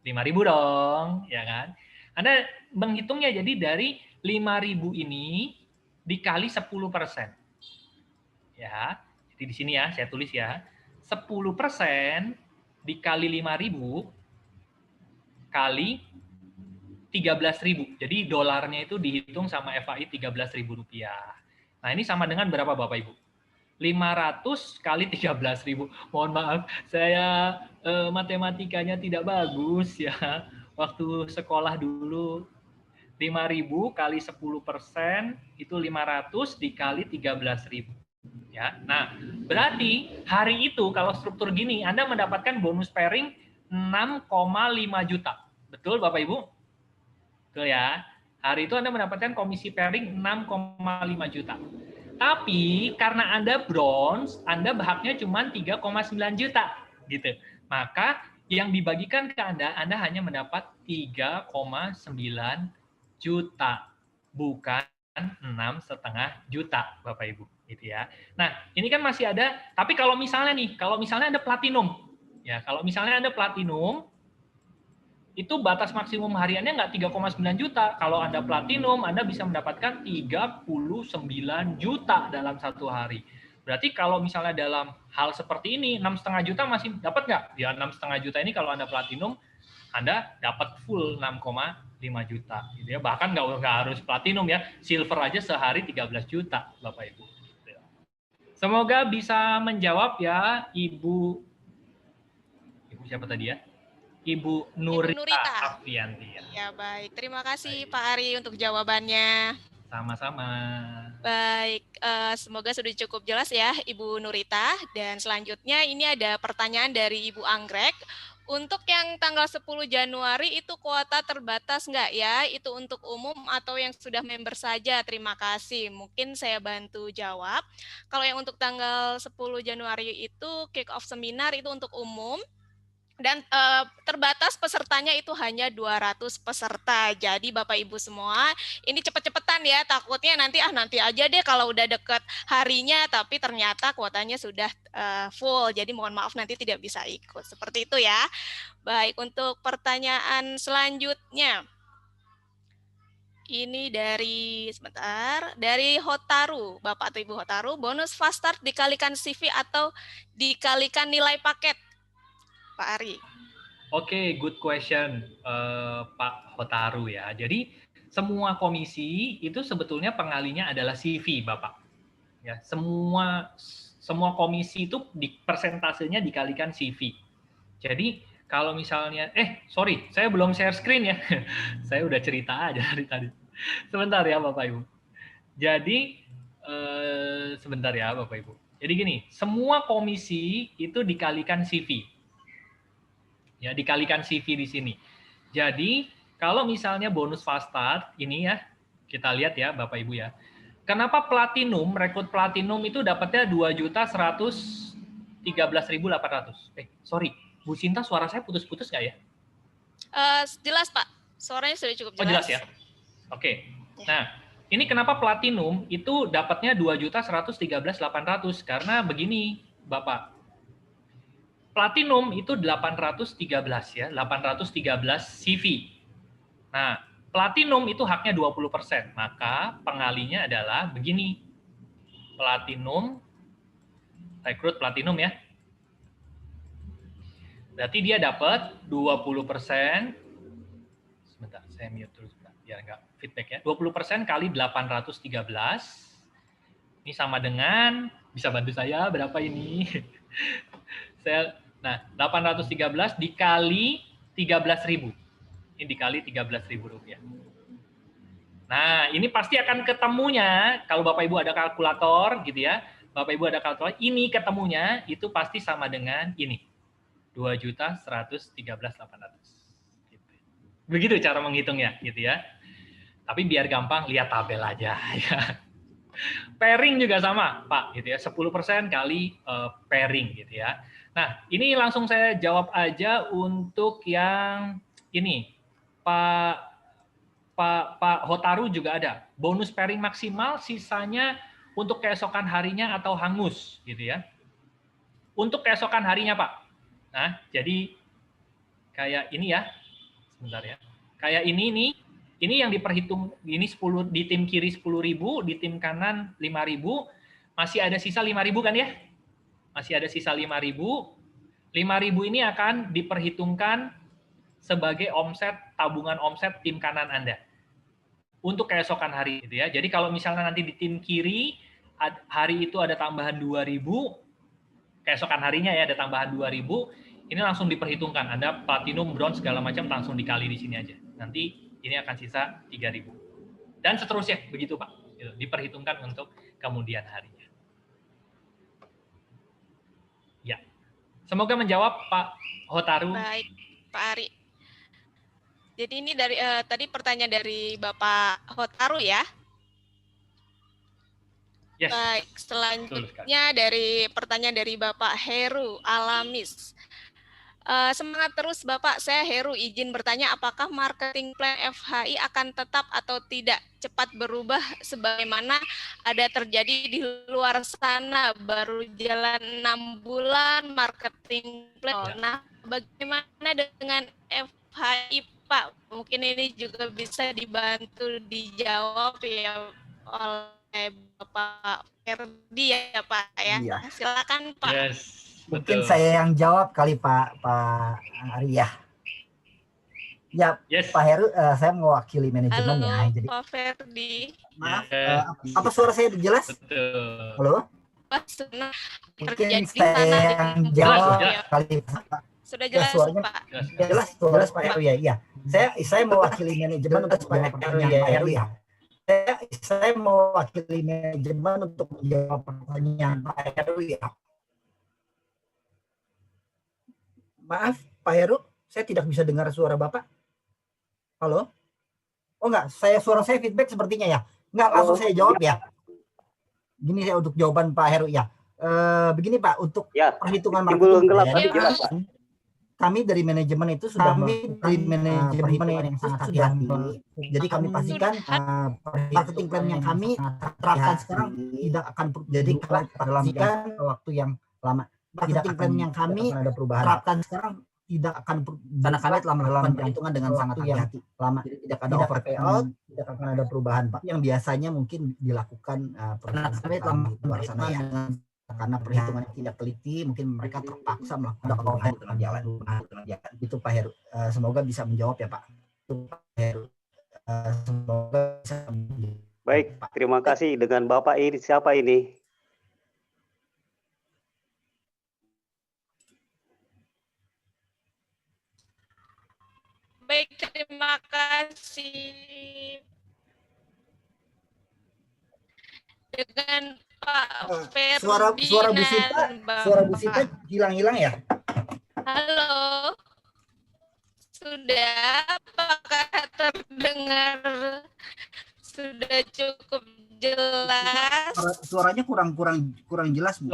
5.000 dong, ya kan? Anda menghitungnya jadi dari 5.000 ini dikali 10%. Ya, jadi di sini ya, saya tulis ya. 10% dikali 5.000 kali 13.000. Jadi dolarnya itu dihitung sama FAI 13.000 rupiah. Nah, ini sama dengan berapa Bapak Ibu? 500 kali 13.000. Mohon maaf, saya matematikanya tidak bagus ya. Waktu sekolah dulu 5.000 kali 10% itu 500 dikali 13.000. Ya. Nah, berarti hari itu kalau struktur gini Anda mendapatkan bonus pairing 6,5 juta. Betul Bapak Ibu? Betul ya. Hari itu Anda mendapatkan komisi pairing 6,5 juta. Tapi karena Anda bronze, Anda berhaknya cuma 3,9 juta gitu. Maka yang dibagikan ke Anda hanya mendapat 3,9 juta, bukan 6,5 juta, Bapak Ibu, gitu ya. Nah, ini kan masih ada, tapi kalau misalnya Anda platinum, ya, kalau misalnya Anda platinum, itu batas maksimum hariannya nggak 3,9 juta. Kalau Anda platinum, Anda bisa mendapatkan 39 juta dalam satu hari. Berarti kalau misalnya dalam hal seperti ini, 6,5 juta masih dapat nggak? Ya 6,5 juta ini kalau Anda platinum, Anda dapat full 6,5 juta. Gitu ya. Bahkan nggak harus platinum ya, silver aja sehari 13 juta, Bapak Ibu. Semoga bisa menjawab ya, Ibu siapa tadi ya? Ibu Nurita Afianti. Ya, baik. Terima kasih Pak Ari untuk jawabannya. Sama-sama. Baik, semoga sudah cukup jelas ya Ibu Nurita. Dan selanjutnya ini ada pertanyaan dari Ibu Anggrek. Untuk yang tanggal 10 Januari itu kuota terbatas nggak ya? Itu untuk umum atau yang sudah member saja? Terima kasih. Mungkin saya bantu jawab. Kalau yang untuk tanggal 10 Januari itu kick off seminar itu untuk umum. Dan terbatas pesertanya itu hanya 200 peserta. Jadi Bapak Ibu semua, ini cepet-cepetan ya, takutnya nanti aja deh kalau udah deket harinya, tapi ternyata kuotanya sudah full. Jadi mohon maaf nanti tidak bisa ikut. Seperti itu ya. Baik, untuk pertanyaan selanjutnya. Ini dari Hotaru, Bapak atau Ibu Hotaru, bonus fast start dikalikan CV atau dikalikan nilai paket? Pak Ari. Oke, good question, Pak Hotaru ya. Jadi semua komisi itu sebetulnya pengalinya adalah CV, Bapak. Ya, semua komisi itu persentasenya dikalikan CV. Jadi kalau misalnya, sorry, saya belum share screen ya. Saya udah cerita aja dari tadi. Sebentar ya, Bapak Ibu. Jadi sebentar ya, Bapak Ibu. Jadi gini, semua komisi itu dikalikan CV. Ya, dikalikan CV di sini. Jadi, kalau misalnya bonus fast start ini ya, kita lihat ya Bapak Ibu ya. Kenapa platinum, rekrut platinum itu dapatnya 2.113.800? Sorry, Bu Sinta suara saya putus-putus nggak ya? Jelas Pak, suaranya sudah cukup jelas. Oh jelas ya? Oke. Nah, ini kenapa platinum itu dapatnya 2.113.800? Karena begini Bapak. Platinum itu 813 ya, 813 CV. Nah, platinum itu haknya 20%, maka pengalinya adalah begini. Platinum, rekrut platinum ya. Berarti dia dapat 20%. Sebentar, saya mute dulu sebentar, biar nggak feedback ya. 20% kali 813. Ini sama dengan, bisa bantu saya berapa ini? Nah, 813 dikali 13.000. Ini dikali 13.000 rupiah. Nah, ini pasti akan ketemunya, kalau Bapak Ibu ada kalkulator gitu ya, Bapak Ibu ada kalkulator, ini ketemunya itu pasti sama dengan ini. 2.113.800. Gitu. Begitu cara menghitungnya gitu ya. Tapi biar gampang, lihat tabel aja ya. Pairing juga sama, Pak, gitu ya. 10% kali pairing gitu ya. Nah, ini langsung saya jawab aja untuk yang ini. Pak Hotaru juga ada. Bonus pairing maksimal, sisanya untuk keesokan harinya atau hangus gitu ya. Untuk keesokan harinya, Pak. Nah, jadi kayak ini ya. Sebentar ya. Kayak ini yang diperhitung, ini 10 di tim kiri 10.000, di tim kanan 5.000, masih ada sisa 5.000 kan ya? Masih ada sisa 5.000. 5.000 ini akan diperhitungkan sebagai omset, tabungan omset tim kanan Anda. Untuk keesokan hari gitu ya. Jadi kalau misalnya nanti di tim kiri hari itu ada tambahan 2.000, keesokan harinya ya ada tambahan 2.000, ini langsung diperhitungkan. Anda platinum, bronze segala macam langsung dikali di sini aja. Nanti ini akan sisa 3.000. Dan seterusnya begitu Pak. Gitu. Diperhitungkan untuk kemudian harinya. Ya. Semoga menjawab Pak Hotaru. Baik, Pak Ari. Jadi ini dari tadi pertanyaan dari Bapak Hotaru ya. Yes. Baik, selanjutnya dari pertanyaan dari Bapak Heru Alamis. Semangat terus Bapak, saya Heru izin bertanya apakah marketing plan FHI akan tetap atau tidak cepat berubah sebagaimana ada terjadi di luar sana, baru jalan 6 bulan marketing plan. Nah, bagaimana dengan FHI Pak? Mungkin ini juga bisa dibantu dijawab ya oleh Bapak Ferdi ya Pak ya. Iya. Silakan Pak. Yes. Mungkin saya yang jawab kali Pak Ari ya. Ya, yes. Pak Heru, saya mewakili manajemen. Halo, ya. Jadi, Pak Ferdi. Maaf, apa suara saya jelas? Betul. Halo? Mungkin saya yang jawab kali Pak. Sudah jelas, suaranya, Pak. Jelas Pak Heru ya. Iya. Saya mewakili manajemen untuk menjawab pertanyaan Pak Heru ya. Saya mewakili manajemen untuk menjawab pertanyaan Pak Heru ya. Maaf, Pak Heru, saya tidak bisa dengar suara Bapak. Halo? Oh enggak, suara saya feedback sepertinya ya. Enggak, langsung saya jawab ya. Gini saya untuk jawaban Pak Heru ya. Begini Pak, untuk perhitungan marketing. kami dari manajemen itu sudah melakukan perhitungan yang sangat hati-hati. Jadi kami pastikan marketing plan yang kami terapkan sekarang tidak akan jadi dalam waktu yang lama. Marketing plan yang kami terapkan sekarang tidak akan karena kami telah melakukan perhitungan dengan sangat hati-hati lama. Jadi tidak ada over payout, tidak akan ada perubahan Pak. Yang biasanya mungkin dilakukan karena kami telah melakukan karena perhitungannya tidak teliti, mungkin mereka terpaksa melakukan perubahan dengan jalan. Itu Pak Heru. Semoga bisa menjawab ya Pak. Itu Pak Heru. Semoga bisa menjawab. Baik, terima kasih. Dengan Bapak ini siapa ini? Baik, terima kasih. Dengan Pak Ferdinand. Suara Bu Sita hilang-hilang ya? Halo. Sudah, apakah terdengar sudah cukup jelas? Suaranya kurang jelas, Bu.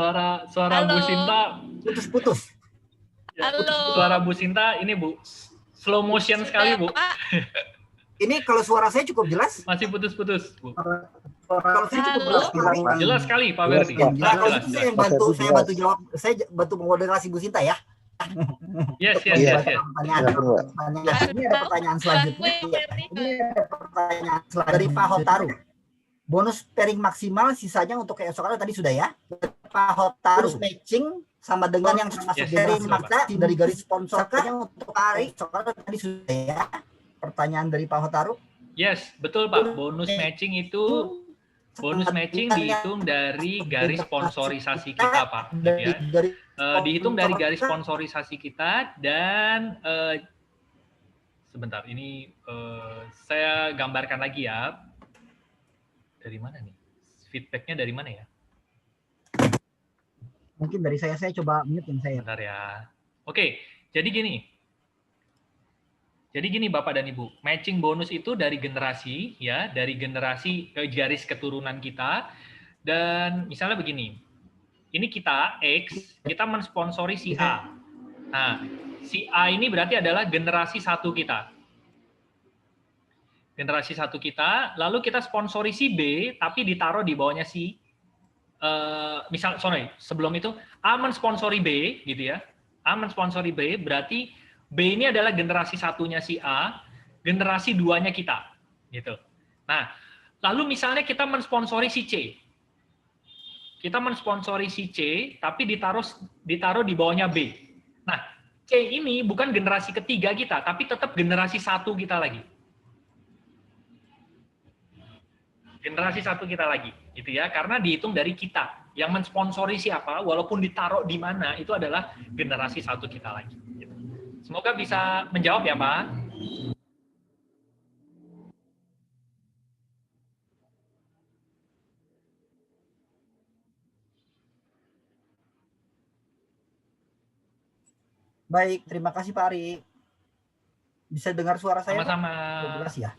Suara Bu Sinta putus-putus. Ya, Halo. Suara Bu Sinta ini Bu slow motion sudah, sekali Bu. Pak? Ini kalau suara saya cukup jelas? Masih putus-putus Bu. Kalau saya cukup jelas. Jelas sekali Pak Ferdi. Jelas. Saya bantu jawab. Saya bantu mengoderasi Bu Sinta ya. Yes. Ini ada pertanyaan selanjutnya. Ini ada pertanyaan selanjutnya dari Pak Hotaru. Bonus pairing maksimal sisanya untuk keesokan tadi sudah ya. Pak Hotaru matching sama dengan yang termasuk dari makna dari garis sponsor untuk hari tadi sudah ya. Pertanyaan dari Pak Hotaru. Yes, betul Pak. Bonus matching itu dihitung dari garis sponsorisasi kita Pak. Ya. Dihitung dari garis sponsorisasi kita dan sebentar ini saya gambarkan lagi ya. Dari mana nih? Feedbacknya dari mana ya? Mungkin dari saya coba mute yang saya. Bentar ya. Oke, jadi gini Bapak dan Ibu, matching bonus itu dari generasi ya, dari generasi ke garis keturunan kita. Dan misalnya begini, ini kita X, kita mensponsori si A. Nah, si A ini berarti adalah generasi satu kita. Generasi satu kita, lalu kita sponsori si B, tapi ditaruh di bawahnya si sebelum itu A mensponsori B gitu ya. A mensponsori B berarti B ini adalah generasi satunya si A, generasi duanya kita gitu. Nah, lalu misalnya kita mensponsori si C. Kita mensponsori si C tapi ditaruh di bawahnya B. Nah, C ini bukan generasi ketiga kita, tapi tetap generasi satu kita lagi. Generasi satu kita lagi, gitu ya, karena dihitung dari kita yang mensponsori siapa, walaupun ditaruh di mana itu adalah generasi satu kita lagi. Gitu. Semoga bisa menjawab ya Pak. Baik, terima kasih Pak Ari. Bisa dengar suara saya? Sama-sama. Jelas ya.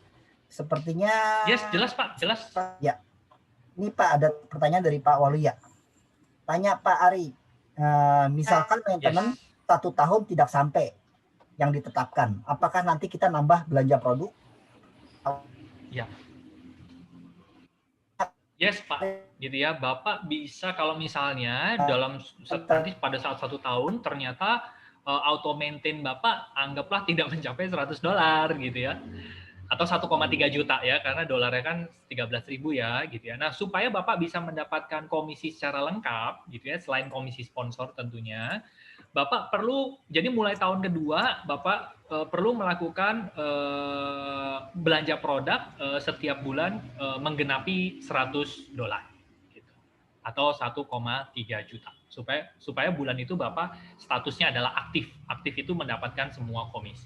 Sepertinya. Yes, jelas Pak, jelas. Ya. Ini Pak ada pertanyaan dari Pak Walia. Tanya Pak Ari, misalkan maintenance 1 tahun tidak sampai yang ditetapkan, apakah nanti kita nambah belanja produk? Ya. Yes Pak, gitu ya. Bapak bisa kalau misalnya nanti pada saat 1 tahun ternyata auto maintain Bapak anggaplah tidak mencapai $100 gitu ya. Atau 1,3 juta ya, karena dolarnya kan 13.000 ya gitu ya. Nah, supaya Bapak bisa mendapatkan komisi secara lengkap gitu ya, selain komisi sponsor tentunya, Bapak perlu, jadi mulai tahun kedua Bapak perlu melakukan belanja produk setiap bulan menggenapi $100 gitu. Atau 1,3 juta. Supaya bulan itu Bapak statusnya adalah aktif. Aktif itu mendapatkan semua komisi.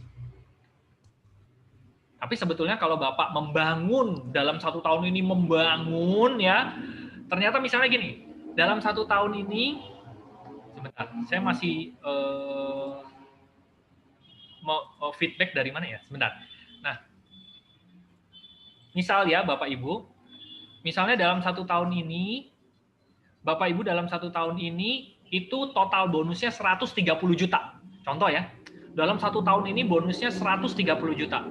Tapi sebetulnya kalau Bapak membangun dalam 1 tahun ini membangun ya, ternyata misalnya gini, dalam 1 tahun ini, sebentar, saya masih mau feedback dari mana ya, sebentar. Nah, misal ya Bapak Ibu, misalnya dalam 1 tahun ini, Bapak Ibu dalam 1 tahun ini itu total bonusnya 130 juta, contoh ya. dalam 1 tahun ini bonusnya 130 juta.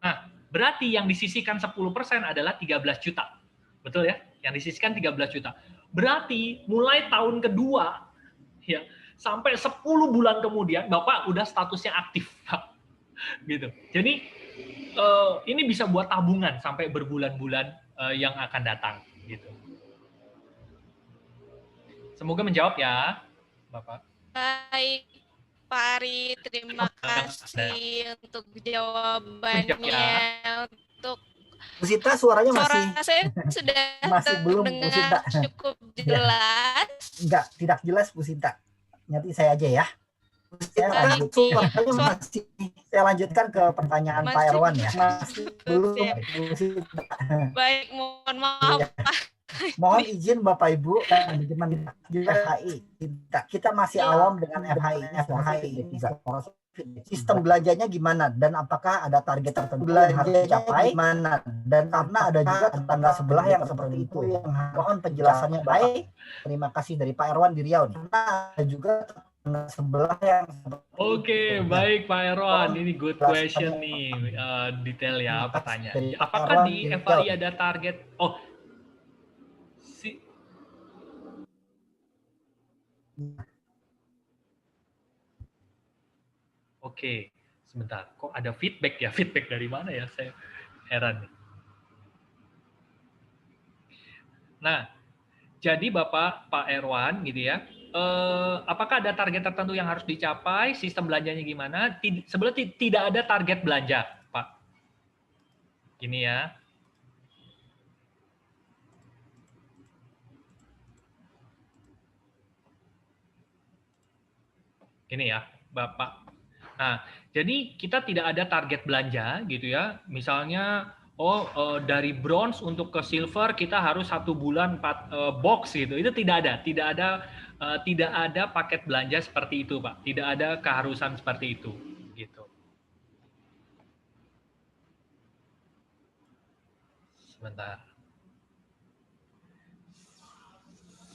Nah, berarti yang disisihkan 10% adalah 13 juta. Betul ya? Yang disisihkan 13 juta. Berarti mulai tahun kedua, ya, sampai 10 bulan kemudian, Bapak udah statusnya aktif, Pak. Gitu. Jadi, ini bisa buat tabungan sampai berbulan-bulan yang akan datang. Gitu. Semoga menjawab ya, Bapak. Baik, Pak Ari, terima kasih untuk jawabannya. Untuk Bu Sinta suaranya masih suara saya sudah masih belum, Bu Sinta. terdengar cukup jelas. Enggak, tidak jelas Bu Sinta. Nanti saya aja ya. Saya lanjutkan ke pertanyaan Pak Erwan ya. Masih belum Bu Sinta. Baik, mohon maaf Ya. Pak. Mohon izin Bapak Ibu teman-teman FHI. Kita masih awam dengan FHI. Sistem belanjanya gimana dan apakah ada target tertentu yang harus dicapai gimana, dan karena ada juga tetangga sebelah yang seperti itu yang mohon penjelasannya baik. Terima kasih dari Pak Erwan di Riau nih. Karena ada juga tetangga sebelah yang Oke, baik Pak Erwan, ini good question nih, detail ya pertanyaan. Apakah di FHI ada target? Oke, sebentar. Kok ada feedback ya? Feedback dari mana ya? Saya heran nih. Nah, jadi Pak Erwan gitu ya. Apakah ada target tertentu yang harus dicapai? Sistem belanjanya gimana? Sebenarnya tidak ada target belanja, Pak. Gini ya. Gini ya, Bapak. Nah, jadi kita tidak ada target belanja gitu ya. Misalnya, dari bronze untuk ke silver kita harus 1 bulan 4 box gitu. Itu tidak ada paket belanja seperti itu, Pak. Tidak ada keharusan seperti itu, gitu. Sebentar.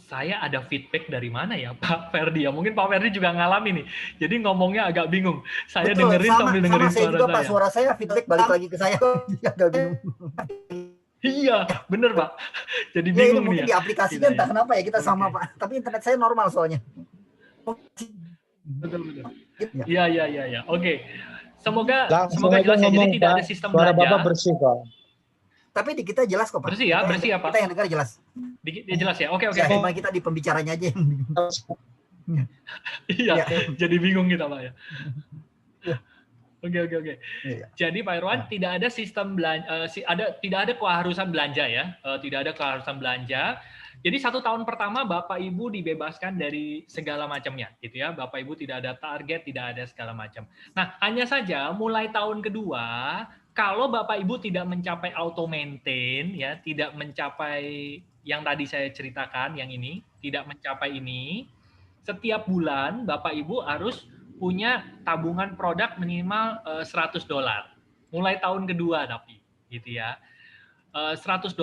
Saya ada feedback dari mana ya, Pak Ferdi? Ya, mungkin Pak Ferdi juga ngalami nih. Jadi ngomongnya agak bingung. Saya betul, dengerin sambil dengerin saya juga, Pak, suara saya feedback balik lagi ke saya. Agak bingung. Iya, bener Pak. Jadi Ya, bingung ini mungkin nih. di aplikasinya entah kenapa ya kita sama Pak. Tapi internet saya normal soalnya. Betul. Iya. Oke. Semoga jelas ya. Jadi tidak ada sistem suara belanja. Bapak bersih, Pak. Tapi di kita jelas kok, Pak. Bersih ya, Pak. Kita yang dengar jelas. Dia jelas ya. Oke. Ya, cuma kita di pembicaranya aja yang Iya, jadi bingung kita, Pak ya. Oke. Iya. Jadi Pak Irwan, tidak ada sistem belanja, tidak ada keharusan belanja ya, tidak ada keharusan belanja. Jadi 1 tahun pertama Bapak Ibu dibebaskan dari segala macamnya, gitu ya. Bapak Ibu tidak ada target, tidak ada segala macam. Nah, hanya saja mulai tahun kedua, kalau Bapak Ibu tidak mencapai auto maintain, ya, tidak mencapai yang tadi saya ceritakan, yang ini, tidak mencapai ini, setiap bulan Bapak Ibu harus punya tabungan produk minimal $100. Mulai tahun kedua tapi, gitu ya. $100,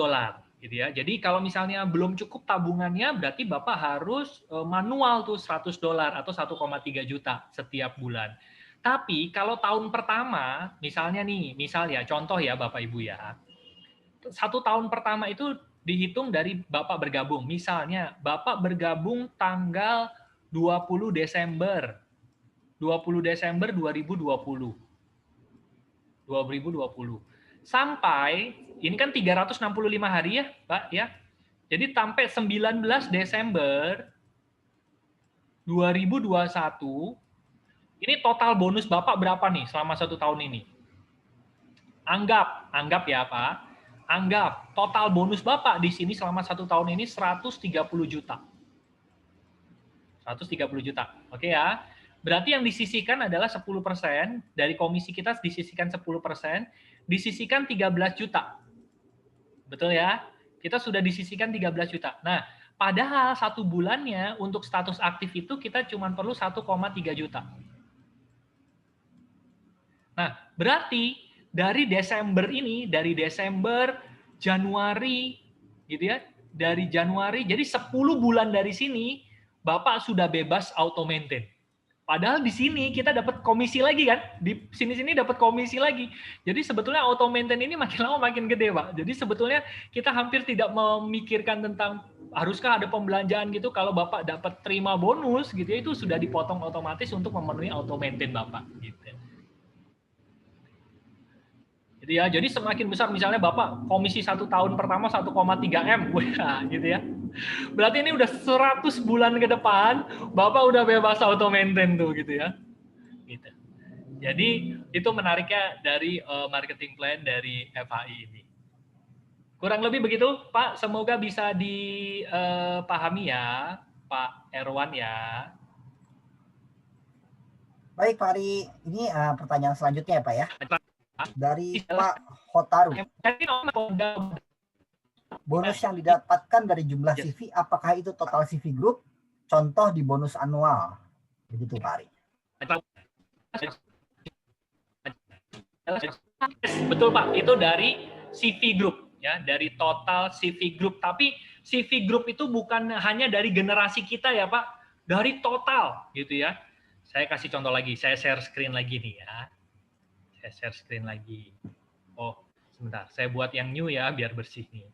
gitu ya. Jadi kalau misalnya belum cukup tabungannya, berarti Bapak harus manual tuh $100 atau 1,3 juta setiap bulan. Tapi kalau tahun pertama, misalnya contoh ya Bapak Ibu ya, 1 tahun pertama itu dihitung dari Bapak bergabung. Misalnya Bapak bergabung tanggal 20 Desember 2020. Sampai, ini kan 365 hari ya Pak ya. Jadi sampai 19 Desember 2021, ini total bonus Bapak berapa nih selama 1 tahun ini? Anggap ya Pak, anggap total bonus Bapak di sini selama 1 tahun ini 130 juta. 130 juta, oke ya. Berarti yang disisihkan adalah 10%, dari komisi kita disisihkan 10%, disisihkan 13 juta. Betul ya? Kita sudah disisihkan 13 juta. Nah, padahal 1 bulannya untuk status aktif itu kita cuma perlu 1,3 juta. Nah, berarti dari Desember ini, dari Desember, Januari, gitu ya, jadi 10 bulan dari sini, Bapak sudah bebas auto maintain. Padahal di sini kita dapat komisi lagi kan, di sini dapat komisi lagi. Jadi sebetulnya auto maintain ini makin lama makin gede, Pak. Jadi sebetulnya kita hampir tidak memikirkan tentang haruskah ada pembelanjaan gitu. Kalau Bapak dapat terima bonus gitu ya, itu sudah dipotong otomatis untuk memenuhi auto maintain Bapak gitu. Jadi ya, jadi semakin besar misalnya Bapak komisi 1 tahun pertama 1,3 M, wah, gitu ya. Berarti ini udah 100 bulan ke depan, Bapak udah bebas auto maintain tuh gitu ya. Gitu. Jadi itu menariknya dari marketing plan dari FHI ini. Kurang lebih begitu, Pak. Semoga bisa dipahami ya, Pak Erwan ya. Baik Pak Ari, ini pertanyaan selanjutnya ya Pak ya. Dari Pak Hotaru. Bonus yang didapatkan dari jumlah CV, apakah itu total CV group? Contoh di bonus anual. Begitu Pak Ari. Betul Pak, itu dari CV group ya, dari total CV group. Tapi CV group itu bukan hanya dari generasi kita ya Pak, dari total gitu ya. Saya kasih contoh lagi, saya share screen lagi nih ya. Saya share screen lagi. Oh, sebentar, saya buat yang new ya biar bersih nih.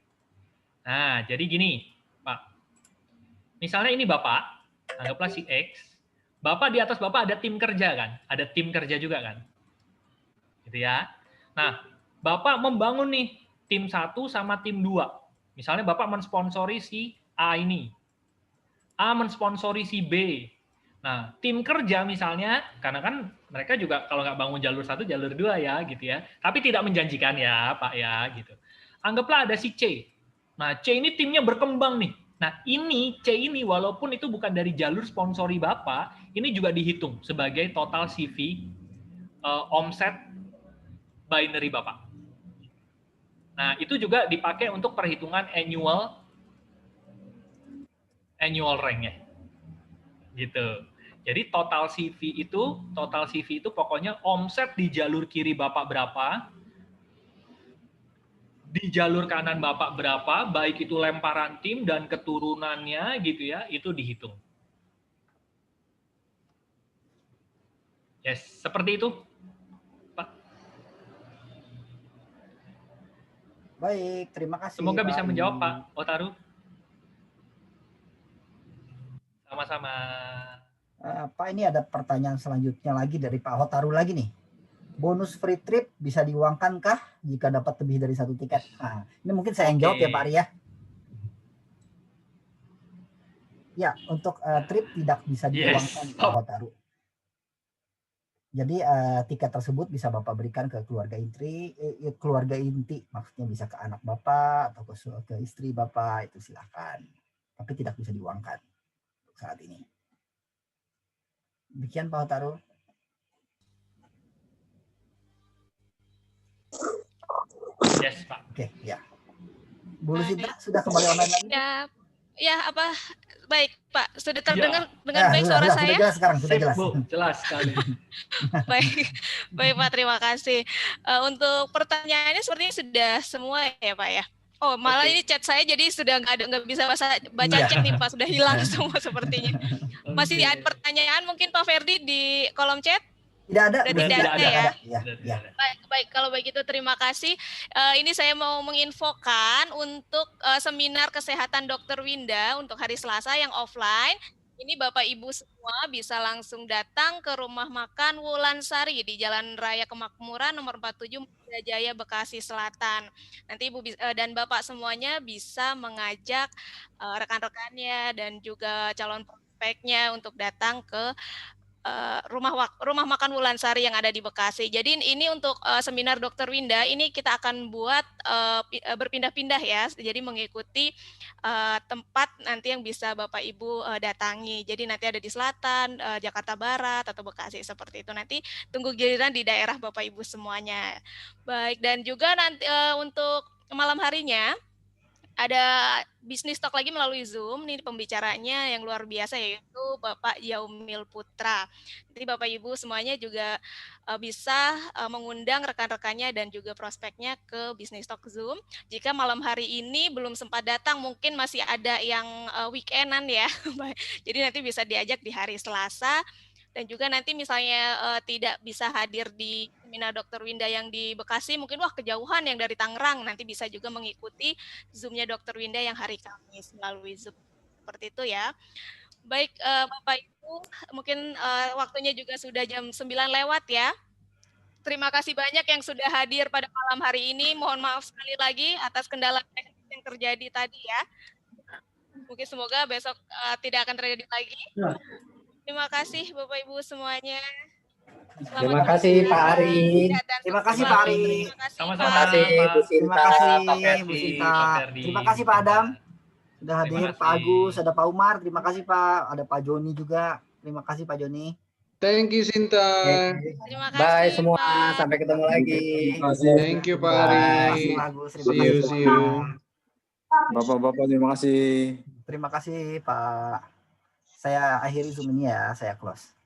Nah, jadi gini, Pak. Misalnya ini Bapak, anggaplah si X. Bapak di atas Bapak ada tim kerja kan? Ada tim kerja juga kan? Gitu ya. Nah, Bapak membangun nih tim 1 sama tim 2. Misalnya Bapak mensponsori si A ini. A mensponsori si B. Nah, tim kerja misalnya, karena kan mereka juga kalau nggak bangun jalur 1, jalur 2 ya, gitu ya. Tapi tidak menjanjikan ya, Pak ya, gitu. Anggaplah ada si C. Nah, C ini timnya berkembang nih. Nah, ini C ini walaupun itu bukan dari jalur sponsori Bapak, ini juga dihitung sebagai total CV omset binary Bapak. Nah, itu juga dipakai untuk perhitungan annual rank ya. Gitu. Jadi total CV itu pokoknya omset di jalur kiri Bapak berapa, di jalur kanan Bapak berapa, baik itu lemparan tim dan keturunannya gitu ya, itu dihitung. Yes, seperti itu, Pak. Baik, terima kasih. Semoga bisa Pak menjawab, Pak Hotaru. Sama-sama. Pak, ini ada pertanyaan selanjutnya lagi dari Pak Hotaru lagi nih. Bonus free trip bisa diuangkankah jika dapat lebih dari 1 tiket? Nah, ini mungkin saya yang jawab ya Pak Ari ya. Ya, untuk trip tidak bisa diuangkan Pak Hotaru. Jadi tiket tersebut bisa Bapak berikan ke keluarga inti, maksudnya bisa ke anak Bapak atau ke istri Bapak, itu silahkan. Tapi tidak bisa diuangkan untuk saat ini. Demikian Pak Hotaru. Yes, Pak. Oke, ya. Bu Lucinta sudah kembali online lagi? Ya, apa? Baik, Pak. Sudah terdengar dengan baik suara saya? Sudah jelas sekarang, sudah jelas. Bu, jelas sekali. Baik, Pak. Terima kasih. Untuk pertanyaannya sepertinya sudah semua ya, Pak ya. Oh, malah ini chat saya jadi sudah nggak bisa baca chat nih Pak, sudah hilang semua sepertinya. Masih ada pertanyaan mungkin Pak Ferdi di kolom chat? Tidak ada. Tidak ada ya. Baik, kalau begitu terima kasih. Ini saya mau menginfokan untuk seminar kesehatan Dr. Winda untuk hari Selasa yang offline. Ini Bapak Ibu semua bisa langsung datang ke Rumah Makan Wulansari di Jalan Raya Kemakmuran nomor 47 Muda Jaya Bekasi Selatan. Nanti Ibu dan Bapak semuanya bisa mengajak rekan-rekannya dan juga calon prospeknya untuk datang ke rumah makan Wulansari yang ada di Bekasi. Jadi ini untuk seminar Dr. Winda ini kita akan buat berpindah-pindah ya. Jadi mengikuti tempat nanti yang bisa Bapak Ibu datangi. Jadi nanti ada di Selatan, Jakarta Barat atau Bekasi seperti itu. Nanti tunggu giliran di daerah Bapak Ibu semuanya. Baik, dan juga nanti untuk malam harinya ada bisnis talk lagi melalui Zoom. Ini pembicaranya yang luar biasa yaitu Bapak Yaumil Putra. Jadi Bapak Ibu semuanya juga bisa mengundang rekan-rekannya dan juga prospeknya ke bisnis talk Zoom. Jika malam hari ini belum sempat datang, mungkin masih ada yang weekendan ya. Jadi nanti bisa diajak di hari Selasa Dan juga nanti misalnya tidak bisa hadir di seminar Dr. Winda yang di Bekasi, mungkin wah kejauhan yang dari Tangerang, nanti bisa juga mengikuti Zoom-nya Dr. Winda yang hari Kamis melalui Zoom. Seperti itu ya. Baik, Bapak Ibu, mungkin waktunya juga sudah jam 9 lewat ya. Terima kasih banyak yang sudah hadir pada malam hari ini. Mohon maaf sekali lagi atas kendala teknis yang terjadi tadi ya. Mungkin semoga besok tidak akan terjadi lagi. Terima kasih Bapak Ibu semuanya. Terima kasih Pak Ari. Terima kasih Pak Ari. Sama-sama, Terima kasih Pak. Bu Terima Sinta, kasih Pak Bu Ferdi. Sinta. Pak Ferdi. Terima kasih Pak Adam sudah Terima hadir, kasih. Pak Agus, ada Pak Umar. Terima kasih Pak. Ada Pak Joni juga. Terima kasih Pak Joni. Thank you Sinta. Terima kasih. Bye semua, Pak. sampai ketemu lagi. Thank you Pak Terima Ari. kasih Pak Agus. Terima See you, kasih see semua. you. Bapak-bapak terima kasih. Terima kasih Pak. Saya akhiri Zoom ini ya. Saya close.